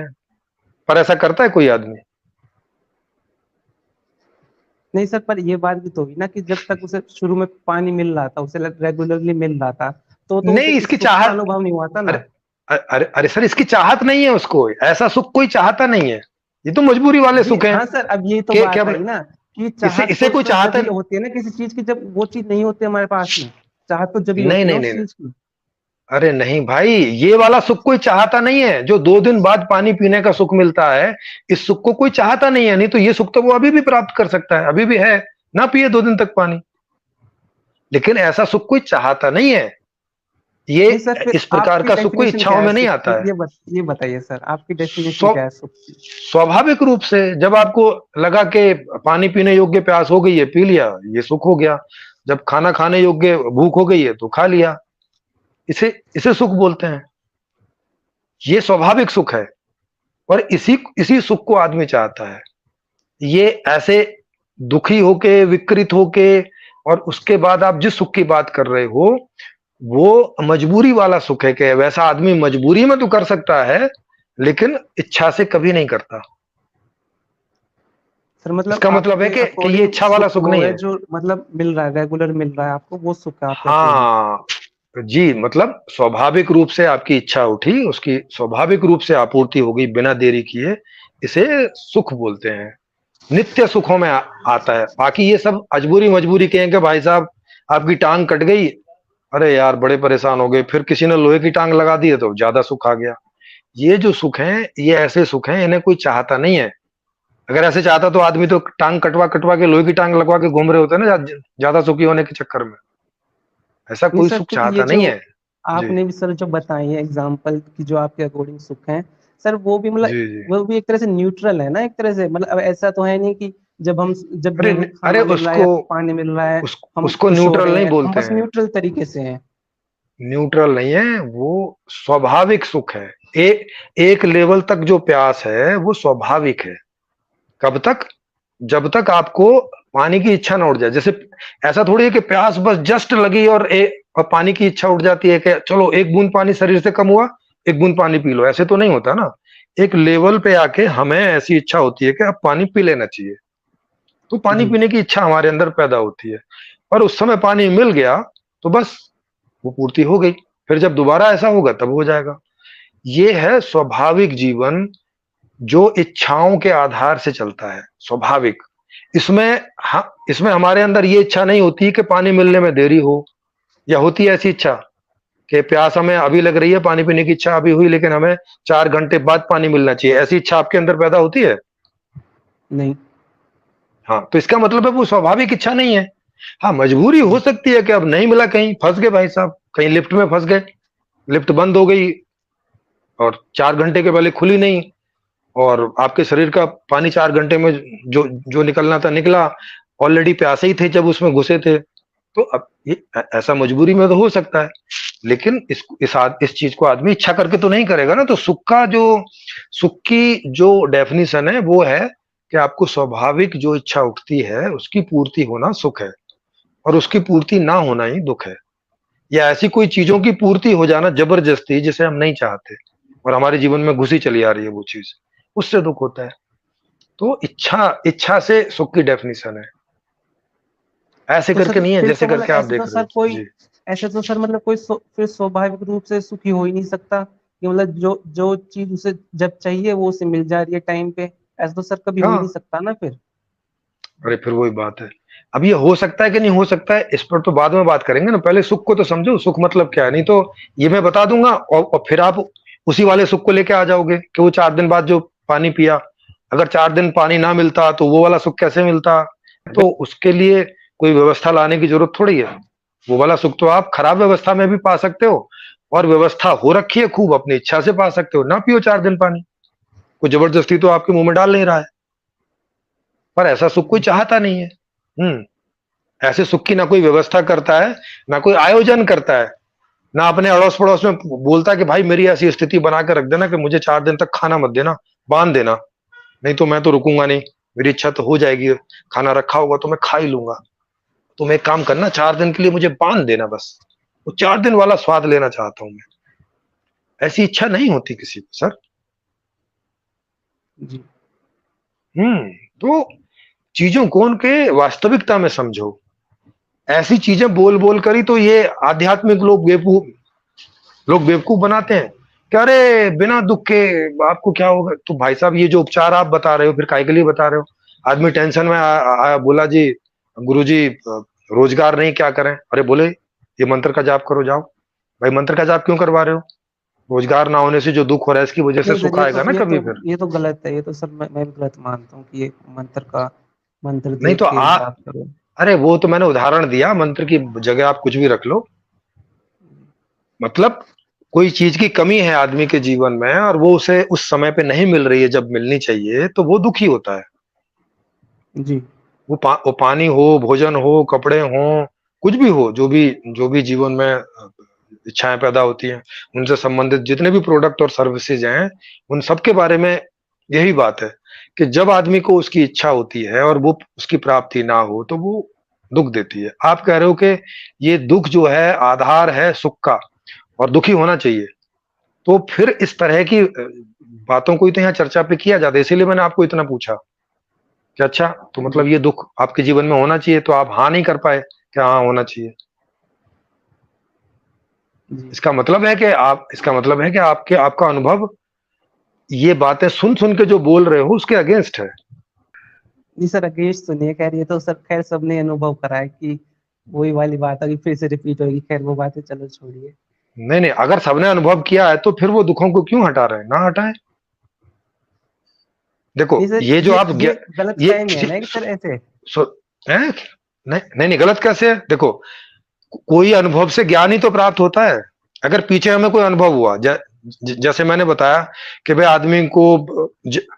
A: पर ऐसा करता है कोई आदमी?
B: नहीं सर, पर ये बात भी तो हुई ना कि जब तक उसे शुरू में पानी मिल रहा था, उसे रेगुलरली मिल रहा था, तो उसे
A: नहीं,
B: इस
A: इसकी
B: सुख का
A: चाहत।
B: अनुभव नहीं हुआ था
A: अरे
B: ना।
A: अरे अरे सर, इसकी चाहत नहीं है उसको, ऐसा सुख कोई चाहता नहीं है। ये तो मजबूरी वाले
B: जी
A: सुख हैं
B: हाँ सर, अब ये तो
A: कि
B: बात
A: क्या।
B: आई ना कि
A: इसे
B: चाहत
A: इसे
B: तो
A: कोई
B: सर जब
A: चाहता
B: ही होती है ना किसी चीज की, जब वो चीज नहीं होती हमारे पास में, चाहत तो जब ही
A: नहीं
B: होती है ना
A: नहीं
B: उस
A: नहीं।
B: चीज की।
A: अरे नहीं भाई, ये वाला सुख कोई चाहता नहीं है, जो 2 दिन बाद पानी पीने का सुख मिलता है। इस सुख को कोई चाहता नहीं है। नहीं तो ये सुख तो वो अभी भी प्राप्त कर सकता है, अभी भी है, ना पिए 2 दिन तक पानी। लेकिन ऐसा सुख कोई चाहता नहीं है। ये
B: नहीं सर, फिर
A: इस प्रकार
B: आपकी
A: का सुख कोई
B: डेफिनेशन
A: इच्छाओं
B: क्या है
A: में नहीं
B: सुख की,
A: आता है।
B: ये बताइए सर, आपकी डेफिनेशन
A: स्व
B: क्या है सुख की।
A: स्वाभाविक रूप से जब आपको लगा कि पानी पीने योग्य प्यास हो गई है, पी लिया, ये सुख हो गया। जब खाना खाने योग्य भूख हो गई है तो खा लिया, इसे इसे सुख बोलते हैं। ये स्वाभाविक सुख है, और इसी इसी सुख को आदमी चाहता है। ये ऐसे दुखी होके, विकृत होके, और उसके बाद आप जिस सुख की बात कर रहे हो, वो मजबूरी वाला सुख है कि वैसा आदमी मजबूरी में तो कर सकता है, लेकिन इच्छा से कभी नहीं करता।
B: सर मतलब
A: इसका मतलब है
B: आपके
A: कि ये
B: अकॉर्डिंग
A: इच्छा वाला
B: सुख
A: सुख
B: वो
A: नहीं
B: है
A: है।
B: जो मतलब मिल रहा है, रेगुलर मिल रहा है आपको, वो सुख है आपके अकॉर्डिंग।
A: हाँ जी, मतलब स्वाभाविक रूप से आपकी इच्छा उठी, उसकी स्वाभाविक रूप से आपूर्ति हो गई बिना देरी किए, इसे सुख बोलते हैं। नित्य सुखों में आता है। बाकी ये सब अजबूरी मजबूरी के हैं कि भाई साहब आपकी टांग कट गई, अरे यार बड़े परेशान हो गए, फिर किसी ने लोहे की टांग लगा दी है तो ज्यादा सुख आ गया। ये जो सुख हैं, ये ऐसे सुख हैं, इन्हें कोई चाहता नहीं है। अगर ऐसे चाहता तो आदमी तो टांग कटवा कटवा के, लोहे की टांग लगवा के घूम रहे होते ना, ज्यादा सुखी होने के चक्कर में। ऐसा
B: नहीं
A: कोई
B: सर,
A: सुख
B: फिर ये
A: चाहता
B: जो
A: नहीं है। जी
B: आपने भी सर जो बताई है एग्जाम्पल की, जो आपके अकॉर्डिंग सुख है सर, वो भी मतलब
A: जी। जी
B: वो भी एक तरह से न्यूट्रल है ना, एक तरह से, मतलब अब ऐसा तो है नहीं कि जब भी
A: अरे
B: हमें
A: अरे
B: खाना मिल रहा है या
A: उसको
B: पानी मिल रहा है, हम
A: उसको
B: खुश हो
A: न्यूट्रल
B: रहे
A: नहीं
B: हैं, हम
A: बोलते
B: बस
A: हैं।
B: न्यूट्रल तरीके से हैं।
A: न्यूट्रल नहीं है वो, स्वाभाविक सुख है। एक लेवल तक जो प्यास है वो स्वाभाविक है। कब तक? जब तक आपको पानी की इच्छा ना उठ जाए। जैसे ऐसा थोड़ी है कि प्यास बस जस्ट लगी और पानी की इच्छा उठ जाती है कि चलो एक बूंद पानी शरीर से कम हुआ, एक बूंद पानी पी लो। ऐसे तो नहीं होता ना। एक लेवल पे आके हमें ऐसी इच्छा होती है कि अब पानी पी लेना चाहिए, तो पानी
B: जी।
A: पीने की इच्छा हमारे अंदर पैदा होती है। और उस समय पानी मिल गया तो बस वो पूर्ति हो गई। फिर जब दोबारा ऐसा होगा तब हो जाएगा। ये है स्वाभाविक जीवन, जो इच्छाओं के आधार से चलता है, स्वाभाविक। इसमें इसमें हमारे अंदर ये इच्छा नहीं होती कि पानी मिलने में देरी हो, या होती है ऐसी इच्छा कि प्यास हमें अभी लग रही है, पानी पीने की इच्छा अभी हुई, लेकिन हमें 4 घंटे बाद पानी मिलना चाहिए, ऐसी इच्छा आपके अंदर पैदा होती है?
B: नहीं।
A: हाँ, तो इसका मतलब है वो स्वाभाविक इच्छा नहीं है। हाँ, मजबूरी हो
B: जी।
A: सकती है कि अब नहीं मिला, कहीं फंस गए भाई साहब, कहीं लिफ्ट में फंस गए, लिफ्ट बंद हो गई और 4 घंटे के पहले खुली नहीं, और आपके शरीर का पानी 4 घंटे में जो जो निकलना था निकला, ऑलरेडी प्यासे ही थे जब उसमें घुसे थे। तो अब ये ऐसा मजबूरी में तो हो सकता है, लेकिन इस चीज को आदमी इच्छा करके तो नहीं करेगा ना। तो सुख की जो डेफिनेशन है वो है कि आपको स्वाभाविक जो इच्छा उठती है उसकी पूर्ति होना सुख है, और उसकी पूर्ति ना होना ही दुख है। या ऐसी कोई चीजों की पूर्ति हो जाना जबरदस्ती, जिसे हम नहीं चाहते और हमारे जीवन में घुसी चली आ रही है वो चीज, उससे दुख होता है। तो इच्छा इच्छा से सुख की डेफिनेशन है, ऐसे
B: तो
A: करके
B: सर
A: नहीं है
B: फिर
A: जैसे
B: तो मतलब
A: करके आप देख रहे हो जी।
B: ऐसे तो सर मतलब कोई फिर स्वाभाविक रूप से सुखी हो ही नहीं सकता, कि मतलब जो जो चीज उसे जब चाहिए वो उसे मिल जा रही है टाइम पे। ऐसा तो सर कभी हो ही नहीं
A: हाँ,
B: सकता ना फिर।
A: अरे फिर वही बात है। अब ये हो सकता है कि नहीं हो सकता है, इस पर तो बाद में बात करेंगे ना। पहले सुख को तो समझो, सुख मतलब क्या है। नहीं तो ये मैं बता दूंगा और फिर आप उसी वाले सुख को लेके आ जाओगे कि वो 4 दिन बाद जो पानी पिया, अगर 4 दिन पानी ना मिलता तो वो वाला सुख कैसे मिलता? तो उसके लिए कोई व्यवस्था लाने की जरूरत थोड़ी है। वो वाला सुख तो आप खराब व्यवस्था में भी पा सकते हो, और व्यवस्था हो रखी है खूब, अपनी इच्छा से पा सकते हो। ना पियो 4 दिन पानी, कोई जबरदस्ती तो आपके मुंह में डाल नहीं रहा है। पर ऐसा सुख कोई चाहता नहीं है। ऐसे सुख की ना कोई व्यवस्था करता है, ना कोई आयोजन करता है, ना अपने अड़ोस पड़ोस में बोलता है कि भाई मेरी ऐसी स्थिति बना कर रख देना कि मुझे 4 दिन तक खाना मत देना, बांध देना, नहीं तो मैं तो रुकूंगा नहीं, मेरी इच्छा तो हो जाएगी, खाना रखा होगा तो मैं खा ही लूंगा। तुम एक काम करना, 4 दिन के लिए मुझे बांध देना बस, वो 4 दिन वाला स्वाद लेना चाहता हूं मैं। ऐसी इच्छा नहीं होती किसी को सर।
B: जी।
A: तो चीजों को उनके वास्तविकता में समझो। ऐसी चीजें बोल बोल कर ही तो ये आध्यात्मिक लोग बेवकूफ बनाते हैं कि अरे बिना दुख के आपको क्या होगा। तो भाई साहब, ये जो उपचार आप बता रहे हो फिर काय के लिए बता रहे हो? आदमी टेंशन में आया, बोला जी गुरु जी रोजगार नहीं, क्या करें? अरे बोले ये मंत्र का जाप करो, जाओ। भाई मंत्र का जाप क्यों करवा रहे हो? रोजगार ना होने से जो दुख हो रहा है इसकी वजह से
B: नहीं सर,
A: सुख आएगा ना कभी फिर।
B: ये तो गलत है। ये तो सर मैं भी गलत मानता हूँ कि ये मंत्र
A: नहीं
B: दे
A: तो
B: के जाप करो।
A: अरे वो तो मैंने उदाहरण दिया, मंत्र की जगह आप कुछ भी रख लो। मतलब कोई चीज की कमी है आदमी के जीवन में और वो उसे उस समय पे नहीं मिल रही है जब मिलनी चाहिए, तो वो दुखी होता है।
B: जी।
A: वो पानी हो, भोजन हो, कपड़े हो, कुछ भी हो, जो भी जीवन में इच्छाएं पैदा होती हैं, उनसे संबंधित जितने भी प्रोडक्ट और सर्विसेज हैं, उन सब के बारे में यही बात है कि जब आदमी को उसकी इच्छा होती है और वो उसकी प्राप्ति ना हो तो वो दुख देती है। आप कह रहे हो कि ये दुख जो है आधार है सुख का और दुखी होना चाहिए, तो फिर इस तरह की बातों को ही तो यहाँ चर्चा पे किया जाता है। इसीलिए मैंने आपको इतना पूछा कि अच्छा, तो
B: जी।
A: मतलब ये दुख आपके जीवन में होना चाहिए, तो आप हाँ नहीं कर पाए कि हाँ होना चाहिए।
B: जी।
A: इसका मतलब है कि आपका अनुभव ये बातें सुन सुन के जो बोल रहे हो उसके अगेंस्ट है।
B: जी सर, अगेंस्ट तो नहीं है। खैर ये तो सर खैर सबने अनुभव करा है कि वही वाली बात होगी, फिर से रिपीट होगी। खैर वो बातें चलो छोड़िए।
A: नहीं नहीं, अगर सबने अनुभव किया है तो फिर वो दुखों को क्यों हटा रहे हैं? ना हटाएं। देखो
B: नहीं सर,
A: ये जो आप
B: ये गलत
A: ये
B: फहमी है ना एक तरह से।
A: सो हैं? नहीं नहीं नहीं, गलत कैसे है? देखो, कोई अनुभव से ज्ञान ही तो प्राप्त होता है। अगर पीछे हमें कोई अनुभव हुआ, जैसे मैंने बताया कि भाई आदमी को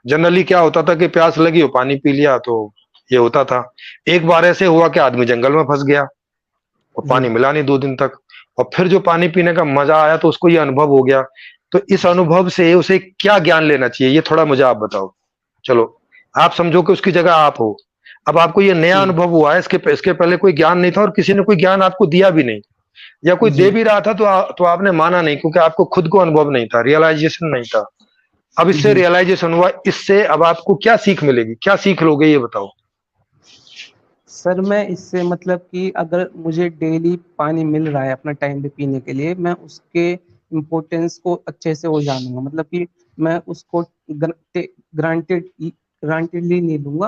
A: जनरली क्या होता था कि प्यास लगी हो, पानी पी लिया तो ये होता था। एक बार ऐसे हुआ कि आदमी जंगल में फंस गया और
B: जी
A: पानी मिला नहीं 2 दिन तक, और फिर जो पानी पीने का मजा आया तो उसको ये अनुभव हो गया। तो इस अनुभव से उसे क्या ज्ञान लेना चाहिए, ये थोड़ा मुझे आप बताओ। चलो, आप समझो कि उसकी जगह आप हो, अब आपको ये नया
B: जी
A: अनुभव हुआ है, इसके पहले कोई ज्ञान नहीं था और किसी ने कोई ज्ञान आपको दिया भी नहीं, या कोई
B: जी
A: दे भी रहा था तो आपने माना नहीं क्योंकि आपको खुद को अनुभव नहीं था, रियलाइजेशन नहीं था। अब इससे
B: जी
A: रियलाइजेशन हुआ, इससे अब आपको क्या सीख मिलेगी, क्या सीख लोगे, ये बताओ।
B: सर, मैं इससे मतलब कि अगर मुझे डेली पानी मिल रहा है अपना टाइम पे पीने के लिए, मैं उसके इम्पोर्टेंस को अच्छे से वो जानूंगा, मतलब कि मैं उसको ग्रांटेड ग्रांटेडली नहीं लूंगा,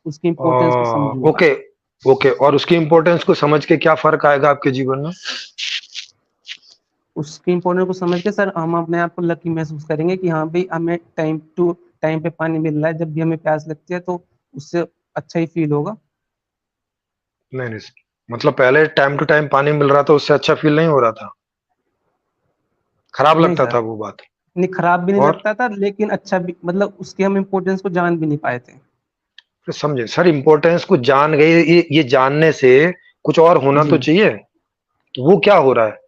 B: उसकी इम्पोर्टेंस को समझूंगा।
A: ओके, ओके, और उसकी इंपॉर्टेंस को समझ के क्या फर्क आएगा आपके जीवन में?
B: उसकी इम्पोर्टेंस को समझ के सर हम अपने आप को लकी महसूस करेंगे कि हाँ भाई, हमें टाइम टू टाइम पे पानी मिल रहा है, जब भी हमें प्यास लगती है तो उससे अच्छा ही फील होगा।
A: नहीं, नहीं, मतलब पहले टाइम टू टाइम पानी मिल रहा था उससे अच्छा फील नहीं हो रहा था, खराब
B: नहीं
A: लगता
B: सर,
A: था वो बात।
B: नहीं खराब भी नहीं
A: और
B: लगता था, लेकिन अच्छा भी, मतलब उसके हम इम्पोर्टेंस को जान भी नहीं पाए थे।
A: फिर समझे सर, इंपॉर्टेंस को जान गए, ये जानने से कुछ और होना तो
B: जी,
A: चाहिए, तो वो क्या हो रहा है?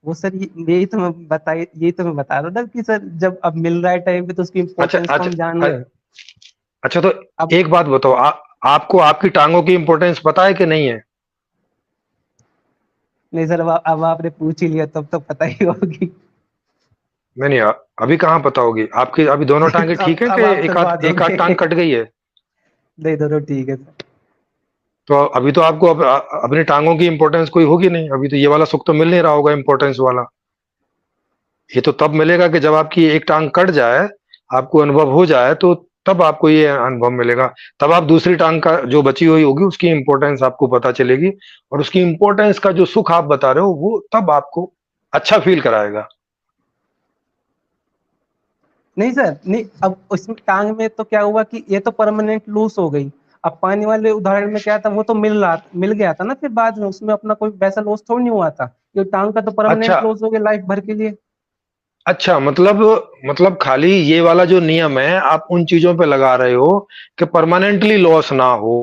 B: वो सर यही तो मैं बता रहा था कि सर जब अब मिल रहा है टाइम पे तो उसकी
A: अच्छा,
B: इम्पोर्टेंस को
A: अच्छा,
B: हम जान गए।
A: अच्छा, तो
B: अब
A: एक बात बताओ, आपको आपकी टांगों की इंपॉर्टेंस पता है कि नहीं है?
B: नहीं सर, अब आपने पूछ ही लिया तब तो पता ही होगी।
A: नहीं, नहीं, अभी कहाँ पता होगी आपकी, अभी दोनों टांगे
B: तो
A: ठीक है कि
B: अब आप करवा
A: एक आध
B: दोगे।
A: टांग कट गई है?
B: नहीं, दोनों ठीक है सर।
A: तो अभी तो आपको अपनी टांगों की इंपॉर्टेंस कोई होगी नहीं, अभी तो ये वाला सुख तो मिल नहीं रहा होगा इंपॉर्टेंस वाला। ये तो तब मिलेगा कि जब आपकी एक टांग कट जाए, आपको अनुभव हो जाए, तो तब आपको ये अनुभव मिलेगा। तब आप दूसरी टांग का जो बची हुई होगी उसकी इंपॉर्टेंस आपको पता चलेगी, और उसकी इंपॉर्टेंस का जो सुख आप बता रहे हो वो तब आपको अच्छा फील कराएगा।
B: नहीं सर, नहीं, अब उसमें टांग में तो क्या हुआ कि ये तो परमानेंट लूज हो गई। अब पानी वाले उदाहरण में क्या था, वो तो मिल गया था ना, फिर बाद में उसमें अपना कोई वैसा लॉस थोड़ी नहीं हुआ था। ये टांग का तो
A: अच्छा,
B: परमानेंट लॉस हो गया लाइफ भर के लिए।
A: अच्छा, मतलब खाली ये वाला जो नियम है आप उन चीजों पे लगा रहे हो कि परमानेंटली लॉस ना हो,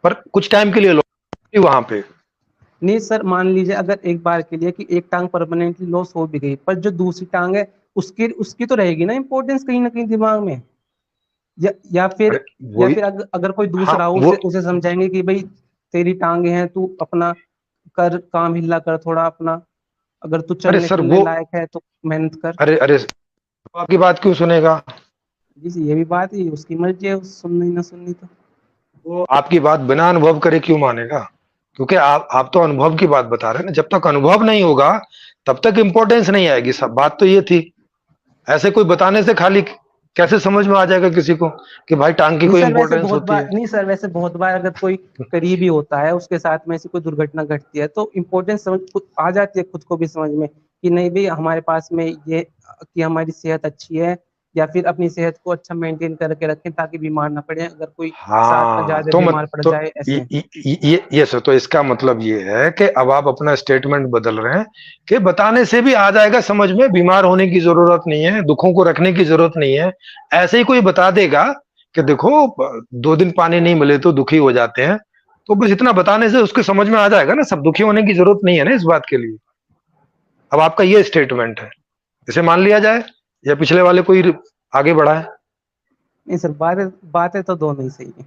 A: पर कुछ टाइम के लिए लॉस वहां पे।
B: नहीं सर, मान लीजिए अगर एक बार के लिए कि एक टांग परमानेंटली लॉस हो भी गई, पर जो दूसरी टांग है उसकी उसकी तो रहेगी ना इम्पोर्टेंस कहीं ना कहीं दिमाग में। या या फिर
A: अरे वही,
B: अगर कोई
A: हाँ
B: दूसरा हो,
A: वो,
B: उसे उसे समझाएंगे कि भाई तेरी टांगे हैं, तू अपना कर, काम हिला कर थोड़ा अपना, अगर तू
A: अरे
B: चलने
A: सर
B: फिरने
A: वो,
B: लायक है तो मेहनत कर।
A: अरे, अरे, वो आपकी बात क्यों सुनेगा?
B: जी, ये भी बात है, उसकी मर्जी है सुननी ना सुननी तो।
A: वो आपकी बात बिना अनुभव करे क्यों मानेगा? क्योंकि आप तो अनुभव की बात बता रहे हैं ना, जब तक अनुभव नहीं होगा तब तक इंपॉर्टेंस नहीं आएगी, सब बात तो ये थी। ऐसे कोई बताने से खाली कैसे समझ में आ जाएगा किसी को कि भाई टांग की
B: नहीं
A: कोई
B: सर, वैसे
A: इंपॉर्टेंस
B: बहुत
A: होती
B: बार
A: है?
B: नहीं सर, वैसे बहुत बार अगर कोई करीबी होता है उसके साथ में ऐसी कोई दुर्घटना घटती है तो इम्पोर्टेंस समझ खुद आ जाती है, खुद को भी समझ में कि नहीं भाई हमारे पास में ये, कि हमारी सेहत अच्छी है, या फिर अपनी सेहत को अच्छा मेंटेन करके रखें ताकि बीमार ना पड़े, अगर कोई साथ में
A: हाँ,
B: ज्यादा
A: तो
B: बीमार पड़
A: तो
B: जाए ऐसे।
A: ये सर, तो इसका मतलब ये है कि अब आप अपना स्टेटमेंट बदल रहे हैं कि बताने से भी आ जाएगा समझ में, बीमार होने की जरूरत नहीं है, दुखों को रखने की जरूरत नहीं है। ऐसे ही कोई बता देगा कि देखो 2 दिन पानी नहीं मिले तो दुखी हो जाते हैं, तो बस इतना बताने से उसके समझ में आ जाएगा ना, सब दुखी होने की जरूरत नहीं है ना इस बात के लिए। अब आपका ये स्टेटमेंट है, इसे मान लिया जाए या पिछले वाले कोई आगे बढ़ा है?
B: नहीं सर, बातें तो दोनों ही सही है।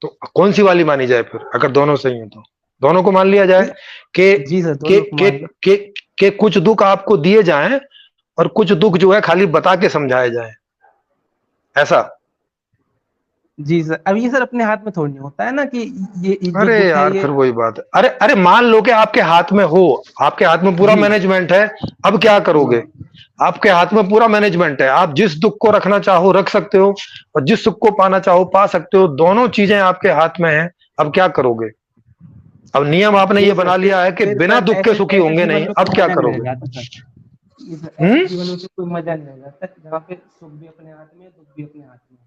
A: तो कौन सी वाली मानी जाए फिर, अगर दोनों सही हैं तो? दोनों को मान लिया जाए कि
B: जी सर,
A: कि
B: दोनों को
A: कि
B: मान लो।
A: कि कि कुछ दुख आपको दिए जाएं और कुछ दुख जो है खाली बता के समझाए जाएं, ऐसा?
B: जी सर, अब ये सर अपने हाथ में थोड़ी नहीं होता है ना कि ये जो
A: अरे
B: दुख है
A: यार,
B: ये।
A: फिर वही बात है। अरे, अरे, मान लो कि आपके हाथ में हो, आपके हाथ में पूरा
B: जी
A: मैनेजमेंट है, अब क्या
B: जी
A: करोगे? आपके हाथ में पूरा मैनेजमेंट है, आप जिस दुख को रखना चाहो रख सकते हो, और जिस सुख को पाना चाहो पा सकते हो, दोनों चीजें आपके हाथ में हैं। अब क्या करोगे? अब नियम आपने
B: नहीं
A: ये
B: सर,
A: बना लिया है कि
B: फिर
A: बिना
B: सर
A: दुख के
B: ऐसे
A: सुखी
B: ऐसे
A: होंगे
B: जीवन
A: नहीं,
B: में
A: अब
B: कोई
A: क्या
B: मजा नहीं रह
A: करोगे?
B: जाता सर। ये सर, ऐसे
A: हम्म
B: जीवन में फिर कोई मजा नहीं रह जाता जहाँ पे सुख भी अपने हाथ में है, दुख भी अपने हाथ में है।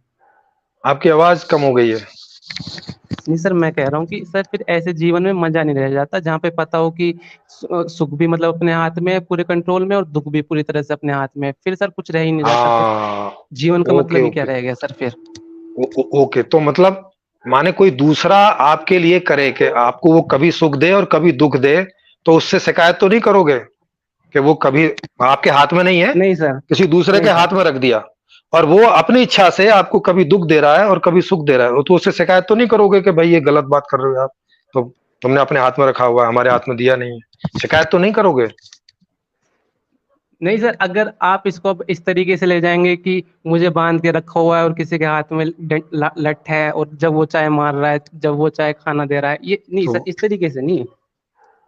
A: आपकी आवाज कम हो गई है।
B: नहीं सर, मैं कह रहा हूँ कि सर फिर ऐसे जीवन में मजा नहीं रह जाता जहाँ पे पता हो कि सुख भी मतलब अपने हाथ में है, पूरे कंट्रोल में, और दुख भी पूरी तरह से अपने हाथ में है। फिर सर कुछ रह ही नहीं जाता, फिर
A: हाँ।
B: जीवन का
A: ओके
B: मतलब ही क्या
A: ओके।
B: रह गया सर फिर।
A: ओके, तो मतलब माने कोई दूसरा आपके लिए करे कि आपको वो कभी सुख दे और कभी दुख दे, तो उससे शिकायत तो नहीं करोगे कि वो कभी आपके हाथ में नहीं है,
B: नहीं सर।
A: किसी दूसरे
B: नहीं
A: के
B: सर।
A: हाथ में रख दिया, और वो अपनी इच्छा से आपको कभी दुख दे रहा है और कभी सुख दे रहा है, तो उससे शिकायत तो नहीं करोगे कि भाई ये गलत बात कर रहे हो आप, तो तुमने अपने हाथ में रखा हुआ है, हमारे हाथ में दिया नहीं है, शिकायत तो नहीं करोगे?
B: नहीं सर, अगर आप इसको अब इस तरीके से ले जाएंगे कि मुझे बांध के रखा हुआ है और किसी के हाथ में लठ है, और जब वो चाहे मार रहा है, जब वो चाहे खाना दे रहा है, ये नहीं
A: तो
B: सर, इस तरीके से नहीं है।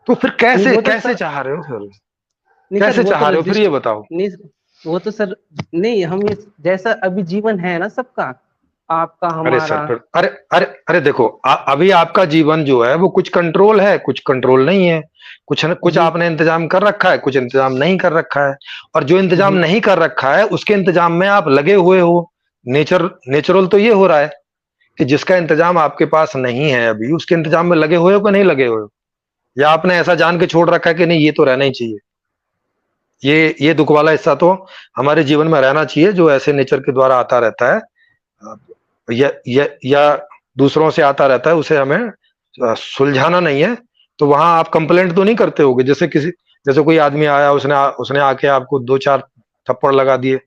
A: तो फिर
B: नहीं
A: कैसे
B: वो तो
A: कैसे
B: सर,
A: चाह रहे हो फिर?
B: नहीं सर
A: कैसे
B: वो तो
A: चाह रहे हो फिर, ये
B: रजिस्ट
A: बताओ।
B: नहीं वो तो सर, नहीं हम ये जैसा अभी जीवन है ना सबका, आपका
A: अरे सर
B: हमारा।
A: फिर, अरे अरे अरे देखो, अभी आपका जीवन जो है वो कुछ कंट्रोल है, कुछ कंट्रोल नहीं है, कुछ न कुछ
B: जी
A: आपने इंतजाम कर रखा है, कुछ इंतजाम नहीं कर रखा है, और जो इंतजाम
B: जी
A: नहीं कर रखा है उसके इंतजाम में आप लगे हुए हो। नेचुरल तो ये हो रहा है कि जिसका इंतजाम आपके पास नहीं है अभी, उसके इंतजाम में लगे हुए हो कि नहीं लगे हुए हो, या आपने ऐसा जान के छोड़ रखा है कि नहीं ये तो रहना ही चाहिए, ये दुख वाला हिस्सा तो हमारे जीवन में रहना चाहिए, जो ऐसे नेचर के द्वारा आता रहता है, या दूसरों से आता रहता है, उसे हमें सुलझाना नहीं है। तो वहां आप कंप्लेंट तो नहीं करते होगे, जैसे कोई आदमी आया, उसने उसने आके आपको दो चार थप्पड़ लगा दिए,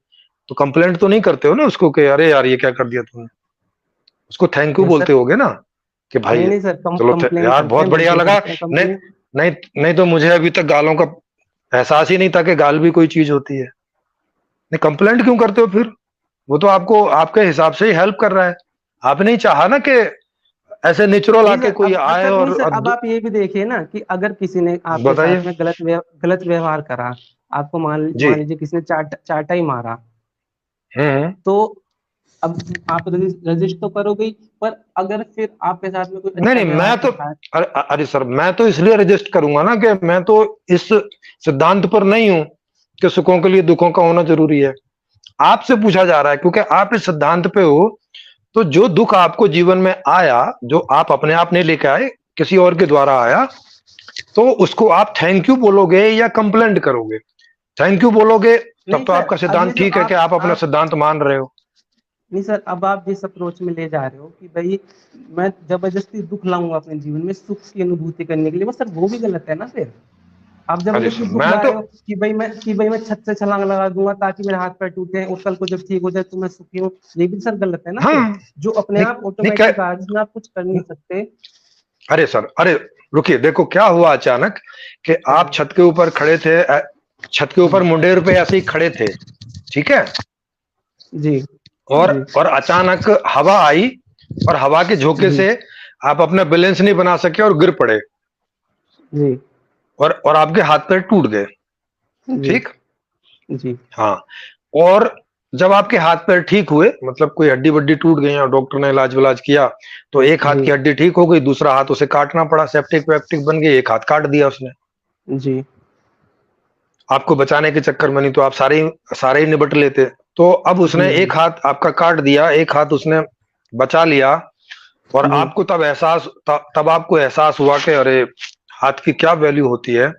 A: तो कंप्लेंट तो नहीं करते हो ना उसको कि अरे यार ये क्या कर दिया तुमने, उसको थैंक यू
B: नहीं
A: बोलते
B: सर।
A: होगे ना कि
B: नहीं
A: भाई
B: नहीं सर,
A: चलो
B: कंप्लेन
A: यार
B: करते
A: बहुत
B: हैं,
A: बढ़िया
B: बिल्कुल
A: लगा।
B: करते हैं
A: नहीं,
B: कंप्लेन।
A: नहीं, नहीं तो मुझे अभी तक गालों का एहसास ही नहीं था कि गाल भी कोई चीज होती है। नहीं, कंप्लेंट क्यों करते हो फिर? वो तो आपको आपके हिसाब से ही हेल्प कर रहा है, आपने ही चाहा ना कि ऐसे नेचुरल
B: नहीं
A: आके
B: सर,
A: कोई
B: अब
A: आए
B: सर नहीं
A: और,
B: सर, अब आप ये भी देखिए ना कि अगर किसी ने आपके
A: बताइए।
B: साथ में गलत व्यवहार करा, आपको
A: जी।
B: मान लीजिए किसी ने चाटा ही मारा,
A: हम्म।
B: तो अब आप रजिस्ट तो करोगे ही, पर अगर फिर आपके साथ में कोई
A: नहीं
B: अच्छा
A: नहीं,
B: व्यवहार
A: मैं तो,
B: करता है।
A: अरे सर, मैं तो इसलिए रजिस्ट करूंगा ना कि मैं तो इस सिद्धांत पर नहीं हूं कि सुखों के लिए दुखों का होना जरूरी है। आपसे पूछा जा रहा है क्योंकि आप इस सिद्धांत पे हो, तो जो दुख आपको जीवन में आया, जो आप अपने आप नहीं लेके आए, किसी और के द्वारा आया, तो उसको आप थैंक यू बोलोगे या कंप्लेंट करोगे? थैंक यू बोलोगे तब
B: नहीं
A: तो
B: सर,
A: आपका
B: अब ये
A: सिद्धांत
B: जो
A: ठीक है कि आप अपना
B: आप
A: सिद्धांत मान रहे हो।
B: नहीं सर, अब आप जिस अप्रोच में ले जा रहे हो कि भाई मैं जबरदस्ती दुख लाऊंगा अपने जीवन में सुख की अनुभूति करने के लिए, वो सर वो भी गलत है ना फिर। आप
A: अरे
B: जबरदस्ती
A: सर
B: दुख
A: मैं
B: ला
A: तो,
B: रहे हो कि भाई मैं छत से छलांग लगा दूंगा ताकि मेरे हाथ पैर टूटे, और कल को जब ठीक हो जाए तो मैं सुखी हूँ, ये भी सर गलत है ना
A: हाँ,
B: फिर। जो अपने
A: नहीं,
B: आप
A: नहीं कह,
B: ऑटोमेटिक आ जिसमें आप कुछ कर नहीं सकते।
A: अरे सर, अरे रुकिए, देखो क्या हुआ अचानक कि आप
B: हाँ।
A: छत के ऊपर खड़े थे, छत के ऊपर मुंडेर पे ऐसे ही खड़े थे, ठीक है,
B: जी
A: और
B: जी
A: और अचानक हवा आई, और हवा के झोंके
B: जी
A: से आप अपना बैलेंस नहीं बना सके और गिर पड़े,
B: जी
A: और आपके हाथ पैर टूट गए,
B: जी
A: ठीक।
B: जी
A: हाँ, और जब आपके हाथ पैर ठीक हुए, मतलब कोई हड्डी वड्डी टूट गई और डॉक्टर ने इलाज विलाज किया, तो एक हाथ
B: जी
A: की हड्डी ठीक हो गई, दूसरा हाथ उसे काटना पड़ा, सेप्टिक वेप्टिक बन गई, एक हाथ काट दिया उसने
B: जी
A: आपको बचाने के चक्कर में, नहीं तो आप सारे ही निबट लेते। तो अब
B: जी
A: उसने एक हाथ आपका काट दिया, एक हाथ उसने बचा लिया, और
B: जी
A: आपको तब आपको एहसास हुआ कि अरे हाथ की क्या वैल्यू होती है।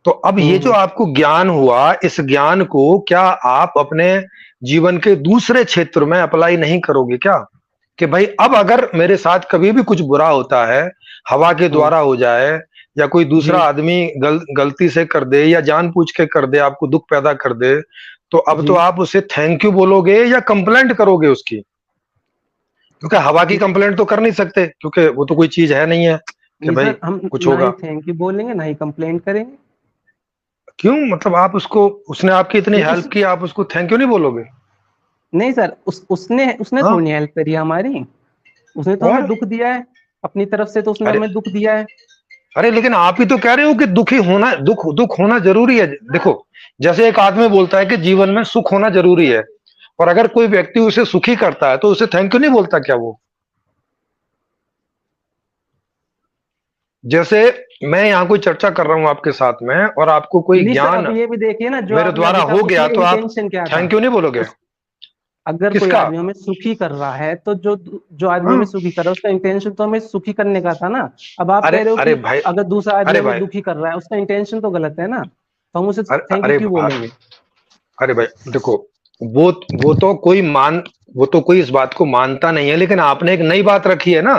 A: तो अब ये जो
B: हम्म।
A: आपको ज्ञान हुआ, इस ज्ञान को क्या आप अपने जीवन के दूसरे क्षेत्र में अप्लाई नहीं करोगे क्या? कि भाई अब अगर मेरे साथ कभी भी कुछ बुरा होता है, हवा के
B: हम्म।
A: द्वारा हो जाए, या कोई दूसरा
B: जी
A: आदमी गलती से कर दे या जानबूझ के कर दे, आपको दुख पैदा कर दे, तो अब तो
B: जी
A: आप उसे थैंक यू बोलोगे या कंप्लेंट करोगे उसकी? क्योंकि हवा की कंप्लेंट तो कर नहीं सकते, क्योंकि वो तो कोई चीज है नहीं है कि
B: नहीं
A: भाई
B: सर, हम
A: कुछ
B: ना ही
A: होगा।
B: थैंक यू बोलेंगे ना ही कंप्लेंट करेंगे।
A: क्यों, मतलब आप उसको, उसने आपकी इतनी
B: क्योंकि
A: हेल्प की, आप उसको थैंक यू नहीं बोलोगे?
B: नहीं सर, उसने उसने
A: हाँ।
B: थोड़ी हेल्प करी है हमारी। उसने तो हमें
A: और
B: दुख दिया है, अपनी तरफ से तो उसने
A: अरे
B: हमें दुख दिया है।
A: अरे लेकिन आप ही तो कह रहे हो कि दुखी होना, दुख होना जरूरी है। देखो, जैसे एक आदमी बोलता है कि जीवन में सुख होना जरूरी है, और अगर कोई व्यक्ति उसे सुखी करता है तो उसे थैंक यू नहीं बोलता क्या वो? जैसे मैं यहाँ कोई चर्चा कर रहा हूं आपके साथ में, और आपको कोई
B: नहीं सर, अब
A: ज्ञान
B: ये भी देखिए ना जो
A: मेरे
B: आपने
A: द्वारा
B: अभी कहा
A: हो गया,
B: उसमें
A: तो आप
B: इंटेंशन क्या था।
A: थैंक यू नहीं बोलोगे?
B: उस अगर कोई
A: किसका?
B: आदमी हमें सुखी कर रहा है तो जो जो आदमी
A: हाँ?
B: हमें सुखी कर रहा है उसका इंटेंशन तो हमें सुखी करने का था ना। अब आप
A: अरे
B: कह रहे हो
A: अरे
B: कि
A: भाई,
B: अगर दूसरा आदमी
A: अरे
B: हमें
A: भाई,
B: दुखी कर रहा है उसका इंटेंशन तो गलत है ना, तो हम उसे
A: अरे
B: थैंक यू
A: अरे
B: क्यों बोलेंगे?
A: अरे भाई, देखो, वो वो तो कोई मान वो तो कोई इस बात को मानता नहीं है, लेकिन आपने एक नई बात रखी है ना।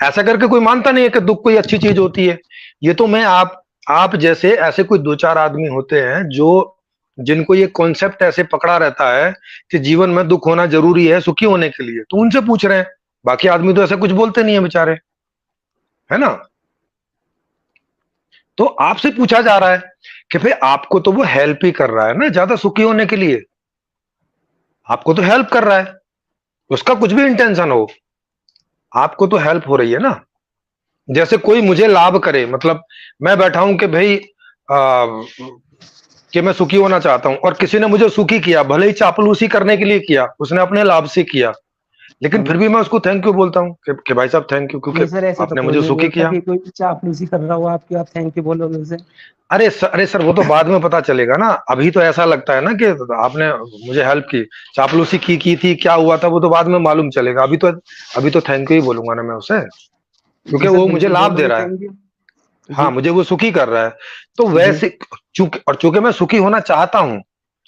A: ऐसा करके कोई मानता नहीं है कि दुख कोई अच्छी चीज होती है। ये तो मैं आप जैसे ऐसे कोई दो चार आदमी होते हैं जो जिनको ये कॉन्सेप्ट ऐसे पकड़ा रहता है कि जीवन में दुख होना जरूरी है सुखी होने के लिए, तो उनसे पूछ रहे हैं। बाकी आदमी तो ऐसा कुछ बोलते नहीं है बेचारे, है ना। तो आपसे पूछा जा रहा है कि भाई आपको तो वो हेल्प ही कर रहा है ना ज्यादा सुखी होने के लिए। आपको तो हेल्प कर रहा है, उसका कुछ भी इंटेंशन हो, आपको तो हेल्प हो रही है ना। जैसे कोई मुझे लाभ करे, मतलब मैं बैठा हूं कि भाई कि मैं सुखी होना चाहता हूं, और किसी ने मुझे सुखी किया, भले ही चापलूसी करने के लिए किया, उसने अपने लाभ से किया, लेकिन फिर
B: हम्म।
A: भी मैं उसको थैंक यू बोलता हूं कि भाई साहब थैंक यू, क्योंकि
B: नहीं सर, ऐसे तो
A: आपने
B: कोई
A: मुझे
B: नहीं
A: सुखी
B: बोलता
A: किया।
B: कि कोई चापलूसी कर रहा हो आपकी, आप थैंक यू बोलोगे उसे।
A: अरे सर वो तो बाद में पता चलेगा ना। अभी तो ऐसा लगता है ना कि आपने मुझे हेल्प की, चापलूसी की थी, क्या हुआ था वो तो बाद में मालूम चलेगा। अभी तो थैंक यू ही बोलूंगा ना मैं उसे, क्योंकि
B: जी सर,
A: वो मुझे
B: बिल्कुल
A: लाभ दे
B: बोलोगे
A: रहा है।
B: Thank you.
A: हाँ,
B: जी।
A: मुझे वो सुखी कर रहा है। तो
B: जी।
A: वैसे, चूंकि मैं सुखी होना चाहता हूं,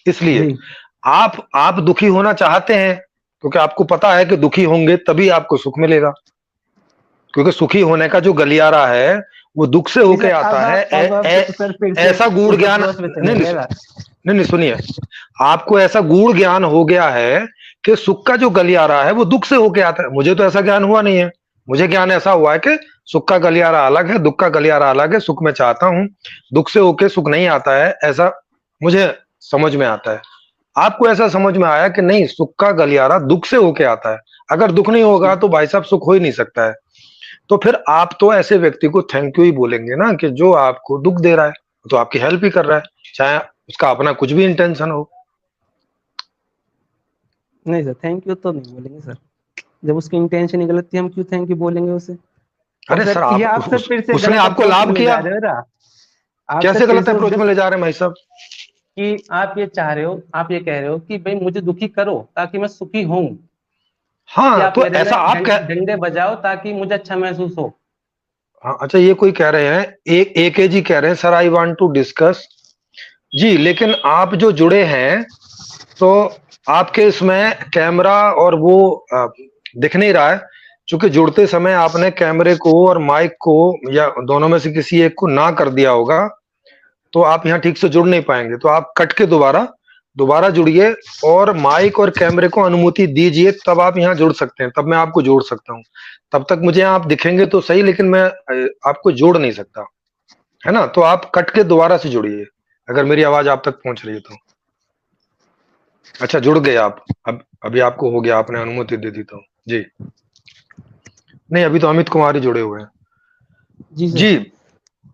A: इसलिए
B: जी।
A: आप दुखी होना चाहते हैं, क्योंकि आपको पता है कि दुखी होंगे तभी आपको सुख मिलेगा। क्योंकि सुखी होने का जो गलियारा है वो दुख से
B: नहीं
A: होके
B: सर,
A: आता है।
B: अब आप सर फिर से
A: ऐसा गूढ़
B: उस
A: ज्ञान,
B: अप्रोच में
A: नहीं
B: चले
A: नहीं
B: गए ना।
A: नहीं नहीं, सुनिए, आपको ऐसा गूढ़ ज्ञान हो गया है कि सुख का जो गलियारा है वो दुख से होके आता है। मुझे तो ऐसा ज्ञान हुआ नहीं है। मुझे ज्ञान ऐसा हुआ है कि सुख का गलियारा अलग है, दुख का गलियारा अलग है। सुख में चाहता हूं, दुख से होके सुख नहीं आता है, ऐसा मुझे समझ में आता है। आपको ऐसा समझ में आया कि नहीं, सुख का गलियारा दुख से होके आता है। अगर दुख नहीं होगा तो भाई साहब सुख हो ही नहीं सकता है। तो फिर आप तो ऐसे व्यक्ति को थैंक यू ही बोलेंगे ना, कि जो आपको दुख दे रहा है, तो आपकी हेल्प ही कर रहा है, चाहे उसका अपना कुछ भी इंटेंशन हो।
B: नहीं सर, थैंक यू तो नहीं बोलेंगे सर। जब उसकी इंटेंशन ही गलत थी हम क्यों थैंक यू बोलेंगे उसे? और
A: अरे सर,
B: सर ये
A: आप
B: आप सर फिर से
A: उसने
B: गलत
A: आपको
B: अप्रोच में
A: लाभ
B: ले
A: किया।
B: जा रहे हो ना। आप सर
A: कैसे
B: फिर
A: गलत
B: से उस
A: अप्रोच में ले जा रहे हैं भाई साहब?
B: कि आप ये चाह रहे हो, आप ये कह रहे हो कि भाई मुझे दुखी करो ताकि मैं सुखी हूं, कि
A: हाँ,
B: आप
A: तो
B: मेरे
A: ऐसा
B: में
A: आप कह,
B: डंडे बजाओ ताकि मुझे अच्छा महसूस हो।
A: हाँ, अच्छा, ये कोई कह रहे हैं, एक जी कह रहे हैं sir, I want to discuss. जी, लेकिन आप जो जुड़े हैं, तो आपके इसमें कैमरा और वो दिख नहीं रहा है। क्योंकि जुड़ते समय आपने कैमरे को और माइक को, या दोनों में से किसी एक को ना कर दिया होगा, तो आप यहाँ ठीक से जुड़ नहीं पाएंगे। तो आप कट के दोबारा दोबारा जुड़िए, और माइक और कैमरे को अनुमति दीजिए, तब आप यहाँ जुड़ सकते हैं, तब मैं आपको जोड़ सकता हूँ। तब तक मुझे आप दिखेंगे तो सही, लेकिन मैं आपको जोड़ नहीं सकता, है ना। तो आप कट के दोबारा से जुड़िए, अगर मेरी आवाज आप तक पहुंच रही है तो। अच्छा, जुड़ गए आप। अब अभी आपको हो गया, आपने अनुमति दे दी तो। जी, नहीं, अभी तो अमित कुमार ही जुड़े हुए हैं।
B: जी सर।
A: जी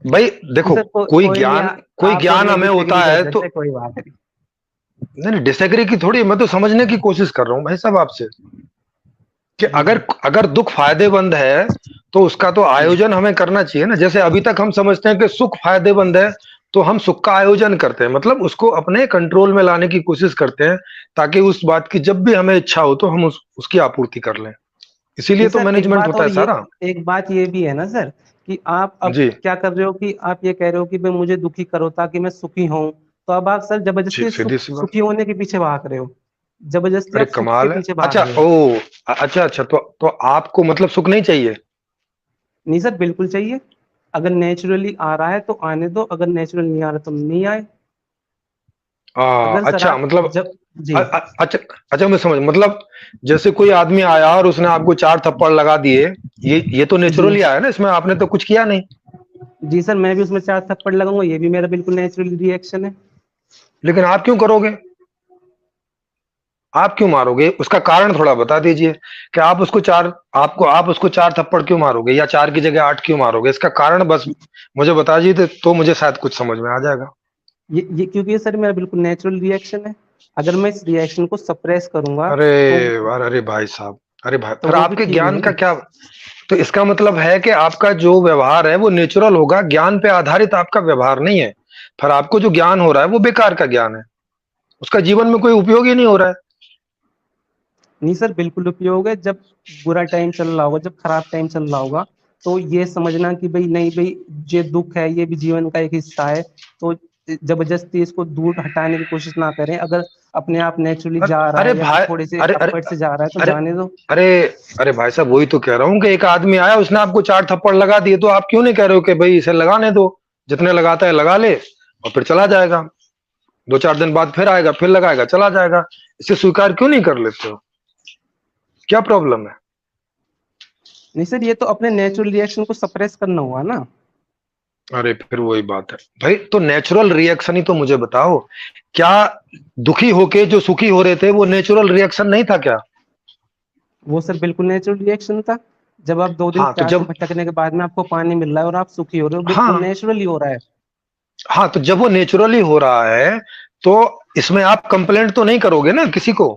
A: भाई,
B: जी
A: देखो,
B: सर,
A: कोई
B: कोई नहीं,
A: ज्ञान कोई
B: आप और
A: ज्ञान
B: मैं
A: हमें होता
B: डिसएग्री कर
A: है तो।
B: सकते हैं, कोई बात नहीं।
A: नहीं नहीं, डिसएग्री की थोड़ी, मैं तो समझने की कोशिश कर रहा हूँ भाई साहब आपसे, कि
B: जी
A: अगर
B: सर।
A: अगर दुख फायदेमंद है तो उसका तो
B: जी।
A: आयोजन हमें करना चाहिए ना। जैसे अभी तक हम समझते हैं कि सुख फायदेमंद है, तो हम सुख का आयोजन करते हैं, मतलब उसको अपने कंट्रोल में लाने की कोशिश करते हैं, ताकि उस बात की जब भी हमें इच्छा हो तो हम उसकी आपूर्ति कर लें।
B: नहीं
A: इसीलिए तो
B: सर, एक
A: मैनेजमेंट
B: बात
A: होता
B: और
A: है
B: ये,
A: सारा।
B: एक बात ये भी है ना सर, कि आप अब
A: जी,
B: क्या कर रहे हो कि आप ये कह रहे हो कि भाई मुझे दुखी करो ताकि मैं सुखी हूं, तो अब आप सर जबरदस्ती
A: सीधी सी बात।
B: सुखी होने के पीछे भाग रहे हो। जबरदस्ती
A: अरे
B: आप सुख के
A: कमाल है।
B: पीछे भाग
A: अच्छा,
B: रहे हो।
A: ओ, अच्छा अच्छा, तो आपको मतलब सुख नहीं चाहिए?
B: नहीं सर, बिल्कुल चाहिए। अगर नेचुरली आ रहा है तो आने दो, अगर नेचुरल नहीं आ रहा तो नहीं आए। अगर सर
A: अच्छा,
B: आप
A: मतलब,
B: जब जी।
A: अच्छा अच्छा, मैं समझ, मतलब जैसे कोई आदमी आया और उसने आपको चार थप्पड़ लगा दिए, ये तो
B: जी।
A: नेचुरली आया ना, इसमें आपने तो कुछ किया नहीं।
B: जी सर, मैं भी उसमें चार थप्पड़ लगाऊंगा, ये भी मेरा बिल्कुल नेचुरल रिएक्शन है।
A: लेकिन आप क्यों करोगे? आप क्यों मारोगे? उसका कारण थोड़ा बता दीजिए, कि आप उसको चार थप्पड़ क्यों मारोगे, या चार की जगह आठ क्यों मारोगे? इसका कारण बस मुझे बता दीजिए, तो मुझे शायद कुछ समझ में आ जाएगा।
B: ये क्योंकि ये सर मेरा बिल्कुल नेचुरल रिएक्शन है। अगर मैं इस रिएक्शन को सप्रेस करूंगा
A: अरे
B: तो
A: अरे भाई साहब, अरे भाई,
B: तो
A: फिर
B: वो भी
A: आपके
B: ठीक नहीं
A: ज्ञान
B: है
A: का
B: ना।
A: क्या? तो इसका मतलब है कि आपका जो व्यवहार है वो नेचुरल होगा, ज्ञान पे आधारित आपका व्यवहार नहीं है। फिर आपको जो ज्ञान हो रहा है वो बेकार का ज्ञान है, उसका जीवन में कोई उपयोग ही नहीं हो रहा है।
B: नहीं सर, बिल्कुल उपयोग है। जब बुरा टाइम चल रहा होगा, जब खराब टाइम चल रहा होगा, तो ये समझना कि भाई नहीं भाई, ये दुख है, ये भी जीवन का एक हिस्सा है। तो जबरदस्ती इसको दूर हटाने की कोशिश ना करें। अगर अपने आप नेचुरली जा रहा
A: अरे
B: है या फिर
A: भाई,
B: थोड़े से
A: अरे अरे
B: अपवर्ड से जा रहा है तो
A: अरे
B: जाने दो।
A: अरे अरे भाई साहब, वही तो कह रहा हूँ कि एक आदमी आया, उसने आपको 4 थप्पड़ लगा दिए, तो आप क्यों नहीं कह रहे हो कि भाई इसे लगाने दो, जितने लगाता है लगा ले, और फिर चला जाएगा, 2-4 दिन बाद फिर आएगा, फिर लगाएगा, चला जाएगा। इसे स्वीकार क्यों नहीं कर लेते हो? क्या प्रॉब्लम है?
B: नहीं सर, ये तो अपने नेचुरल रिएक्शन को सप्रेस करना हुआ ना।
A: अरे फिर वही बात है भाई, तो नेचुरल रिएक्शन ही तो मुझे बताओ। क्या दुखी होके जो सुखी हो रहे थे वो नेचुरल रिएक्शन नहीं था क्या?
B: वो सर बिल्कुल नेचुरल रिएक्शन था। जब आप 2 दिन
A: हाँ तो
B: प्यास से
A: जब
B: भटकने के बाद में आपको पानी मिल रहा है और आप सुखी हो रहे हो, बिल्कुल
A: हाँ
B: नेचुरली हो रहा है।
A: हाँ, तो जब वो नेचुरली हो रहा है, तो इसमें आप कंप्लेंट तो नहीं करोगे ना किसी को?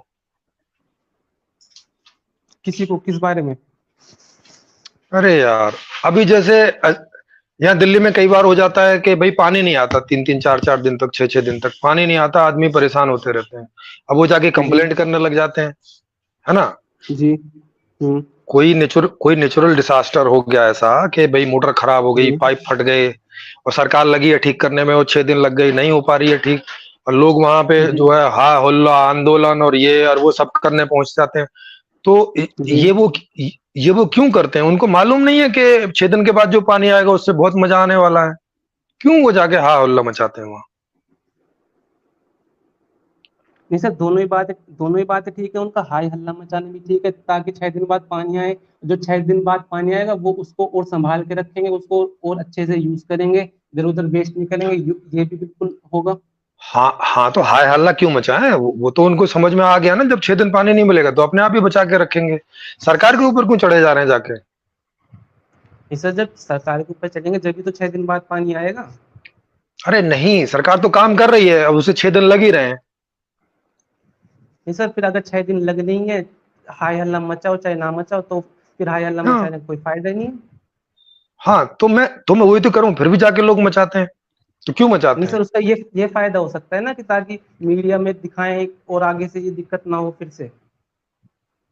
B: किसी को किस बारे में?
A: अरे यार, अभी जैसे यहाँ दिल्ली में कई बार हो जाता है कि भाई पानी नहीं आता, 3-3 4-4 दिन तक, 6-6 दिन तक पानी नहीं आता, आदमी परेशान होते रहते हैं। अब वो जाके
B: जी
A: कंप्लेंट करने लग जाते हैं, है ना?
B: जी। हम्म।
A: कोई नेचुरल डिसास्टर हो गया ऐसा कि भाई मोटर खराब हो गई,
B: जी
A: पाइप फट गए, और सरकार लगी है ठीक करने में, वो 6 दिन लग गई, नहीं हो पा रही है ठीक, और लोग वहां पे
B: जी
A: जो है हा हुल्ला आंदोलन और ये और वो सब करने पहुंच जाते हैं। तो
B: जी।
A: ये वो क्यों करते हैं? उनको मालूम नहीं है कि 6 दिन के बाद जो पानी आएगा उससे बहुत मजा आने वाला है? क्यों वो जाके हा हुल्ला मचाते हैं वहां?
B: नहीं सर, दोनों ही बातें ठीक है। उनका हाई हल्ला मचाना भी ठीक है, ताकि 6 दिन बाद पानी आए। जो 6 दिन बाद पानी आएगा वो उसको और संभाल के रखेंगे, उसको और अच्छे से यूज करेंगे, इधर उधर वेस्ट नहीं करेंगे। ये भी बिल्कुल होगा।
A: हाँ हाँ, तो हाय हल्ला क्यों मचाएं? वो तो उनको समझ में आ गया ना, जब 6 दिन पानी नहीं मिलेगा तो अपने आप ही बचा के रखेंगे। सरकार के ऊपर क्यों चढ़े जा रहे हैं जाके?
B: नहीं सर, जब सरकार के ऊपर चलेंगे जब भी तो 6 दिन बाद पानी आएगा।
A: अरे नहीं, सरकार तो काम कर रही है, अब उसे 6 दिन लग ही रहे हैं।
B: नहीं सर, फिर अगर 6 दिन लग नहीं है, हाय हल्ला मचाओ चाहे ना मचाओ, तो फिर हाय हल्ला
A: हाँ
B: मचाने का कोई फायदा नहीं है।
A: हाँ, तो मैं वही तो करूं, फिर भी जाके लोग मचाते हैं, तो क्यों
B: नहीं
A: मचाते हैं?
B: सर, उसका ये फायदा हो सकता है ना, कि ताकि मीडिया में दिखाएं और आगे से ये दिक्कत ना हो फिर से।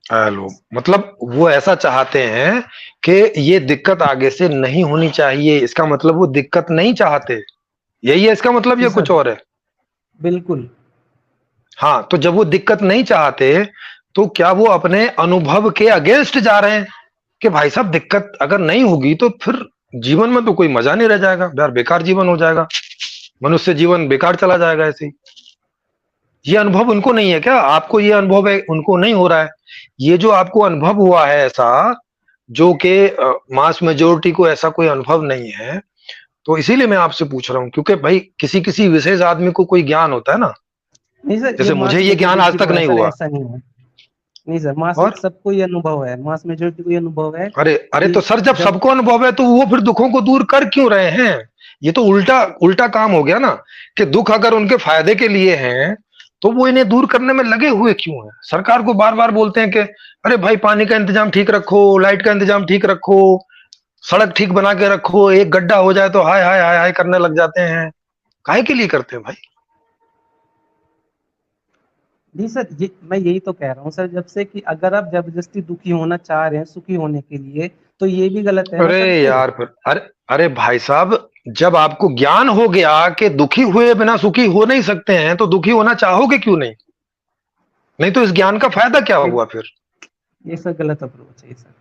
A: हेलो, मतलब वो ऐसा चाहते हैं कि ये दिक्कत आगे से नहीं होनी चाहिए, इसका मतलब वो दिक्कत नहीं चाहते, यही है इसका मतलब,
B: जी
A: ये कुछ
B: सर,
A: और है?
B: बिल्कुल।
A: हाँ, तो जब वो दिक्कत नहीं चाहते, तो क्या वो अपने अनुभव के अगेंस्ट जा रहे हैं कि भाई साहब दिक्कत अगर नहीं होगी तो फिर जीवन में तो कोई मजा नहीं रह जाएगा यार, बेकार जीवन हो जाएगा, मनुष्य जीवन बेकार चला जाएगा ऐसे ही। ये अनुभव उनको नहीं है क्या? आपको ये अनुभव है, उनको नहीं हो रहा है? ये जो आपको अनुभव हुआ है ऐसा, जो कि मास मेजोरिटी को ऐसा कोई अनुभव नहीं है, तो इसीलिए मैं आपसे पूछ रहा हूँ, क्योंकि भाई किसी किसी विशेष आदमी को कोई ज्ञान होता है ना,
B: नहीं सर, ये
A: जैसे मुझे
B: मास
A: ये ज्ञान
B: मेजोरिटी
A: आज तक
B: को है
A: नहीं
B: सर,
A: हुआ।
B: ऐसा नहीं है। नहीं सर, मास
A: और
B: सबको ये अनुभव है, मास मेजोरिटी को ये अनुभव है
A: अरे अरे,
B: कि
A: तो सर जब
B: जब।
A: सबको अनुभव है तो वो फिर दुखों को दूर कर क्यों रहे हैं? ये तो उल्टा उल्टा काम हो गया ना, कि दुख अगर उनके फायदे के लिए हैं, तो वो इन्हें दूर करने में लगे हुए क्यों हैं? सरकार को बार बार बोलते हैं कि अरे भाई पानी का इंतजाम ठीक रखो, लाइट का इंतजाम ठीक रखो, सड़क ठीक बना के रखो, एक गड्ढा हो जाए तो हाय हाय हाय हाय करने लग जाते हैं। काहे के लिए करते हैं भाई?
B: नहीं सर, ये मैं यही तो कह रहा हूँ सर, जब से कि अगर आप जबरदस्ती दुखी होना चाह रहे हैं सुखी होने के लिए, तो ये भी गलत है ना
A: अरे
B: सर फिर।
A: यार फिर, अरे भाई साहब, जब आपको ज्ञान हो गया कि दुखी हुए बिना सुखी हो नहीं सकते हैं, तो दुखी होना चाहोगे क्यों नहीं? नहीं तो इस ज्ञान का फायदा क्या
B: फिर
A: हुआ फिर?
B: ये सर गलत अप्रोच है ये सर।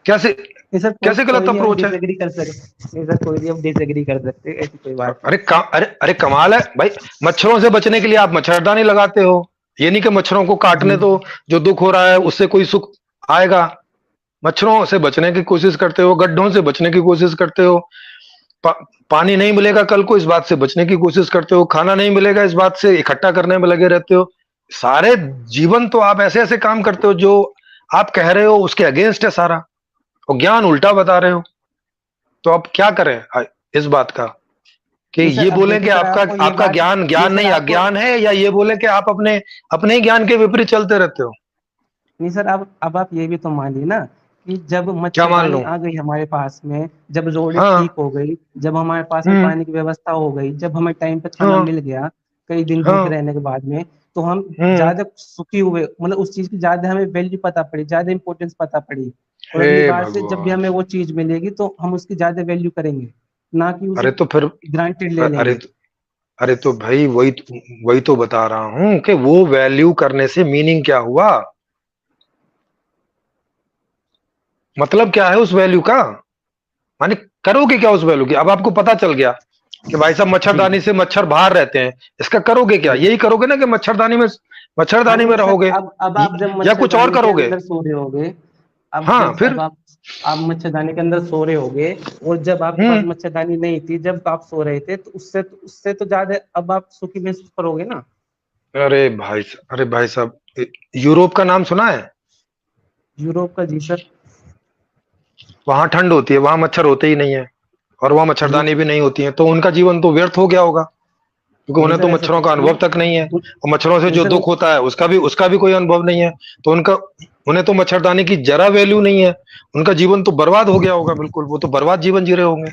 A: कैसे?
B: नहीं सर,
A: कैसे
B: कोई
A: गलत
B: नहीं, हम
A: अप्रोच है?
B: डिसएग्री कर सकते। नहीं सर, कोई नहीं, हम डिसएग्री कर सकते, ऐसी कोई बात नहीं।
A: अरे कमाल है भाई, मच्छरों से बचने के लिए आप मच्छरदानी लगाते हो, ये नहीं कि मच्छरों को काटने
B: जी
A: दो, जो दुख हो रहा है उससे कोई सुख आएगा। मच्छरों से बचने की कोशिश करते हो, गड्ढों से बचने की कोशिश करते हो, पा, पानी नहीं मिलेगा कल को इस बात से बचने की कोशिश करते हो, खाना नहीं मिलेगा इस बात से इकट्ठा करने में लगे रहते हो। सारे जीवन तो आप ऐसे ऐसे काम करते हो जो आप कह रहे हो उसके अगेंस्ट है सारा, और ज्ञान उल्टा बता रहे हो। तो अब क्या करें इस बात का, कि
B: नहीं सर,
A: ये
B: अब
A: बोलें कि
B: देखिए सर,
A: आपका
B: आपको ये
A: आपका
B: बात।
A: ज्ञान
B: ये
A: ज्ञान
B: सर
A: नहीं
B: आपको।
A: अज्ञान है, या ये बोले कि आप अपने अपने ही ज्ञान के विपरीत चलते रहते हो?
B: नहीं सर, अब आप ये भी तो मानिए ना, कि जब
A: क्या मान
B: मच्छरदानी
A: लूं?
B: आ गई हमारे पास में, जब रोडें ठीक
A: हाँ।
B: हो गई, जब हमारे पास में
A: हम्म।
B: पानी की व्यवस्था हो गई, जब हमें टाइम पे खाना
A: हाँ।
B: मिल गया, कई दिन भूखे
A: हाँ।
B: रहने के बाद में, तो हम
A: हम्म।
B: ज्यादा सुखी हुए, मतलब उस चीज की ज्यादा हमें वैल्यू पता पड़ी, ज्यादा इंपॉर्टेंस पता पड़ी। और
A: हे
B: अगली बार से जब भी
A: भगवान।
B: हमें वो चीज मिलेगी तो हम उसकी ज्यादा वैल्यू करेंगे, ना कि उसे
A: अरे तो फिर,
B: ग्रांटेड ले
A: अरे
B: लेंगे।
A: अरे तो भाई वही तो बता रहा हूं कि वो वैल्यू करने से मीनिंग क्या हुआ, मतलब क्या है उस वैल्यू का, माने करोगे क्या उस वैल्यू की। अब आपको पता चल गया कि भाई साहब
B: जी
A: मच्छरदानी से मच्छर बाहर रहते हैं, इसका करोगे क्या,
B: जी।
A: यही करोगे ना कि
B: हाँ
A: मच्छरदानी में
B: नहीं सर,
A: रहोगे,
B: अब आप जब
A: या कुछ और
B: मच्छरदानी के
A: करोगे।
B: अंदर सो रहे होगे, अब
A: हाँ
B: जब
A: फिर।
B: अब आप मच्छरदानी के अंदर सो रहे होगे, और जब आपके पास
A: हम्म।
B: मच्छरदानी नहीं थी, जब आप सो रहे थे, तो उससे तो ज्यादा अब आप सुखी महसूस करोगे ना।
A: अरे भाई साहब, यूरोप का नाम सुना है।
B: यूरोप का? जी सर।
A: वहां ठंड होती है, वहां मच्छर होते ही नहीं है, और वहां
B: जी
A: मच्छरदानी भी नहीं होती है, तो उनका जीवन तो व्यर्थ हो गया होगा, क्योंकि
B: नहीं
A: उन्हें तो
B: सर, ऐसा
A: मच्छरों का
B: कुछ
A: अनुभव
B: नहीं।
A: तक नहीं है,
B: उन-
A: और मच्छरों से
B: नहीं
A: जो
B: सर
A: दुख होता है उसका भी कोई अनुभव नहीं है, तो उन्हें तो मच्छरदानी की जरा वैल्यू नहीं है, उनका जीवन तो बर्बाद हो गया होगा, बिल्कुल वो तो बर्बाद जीवन जी रहे होंगे।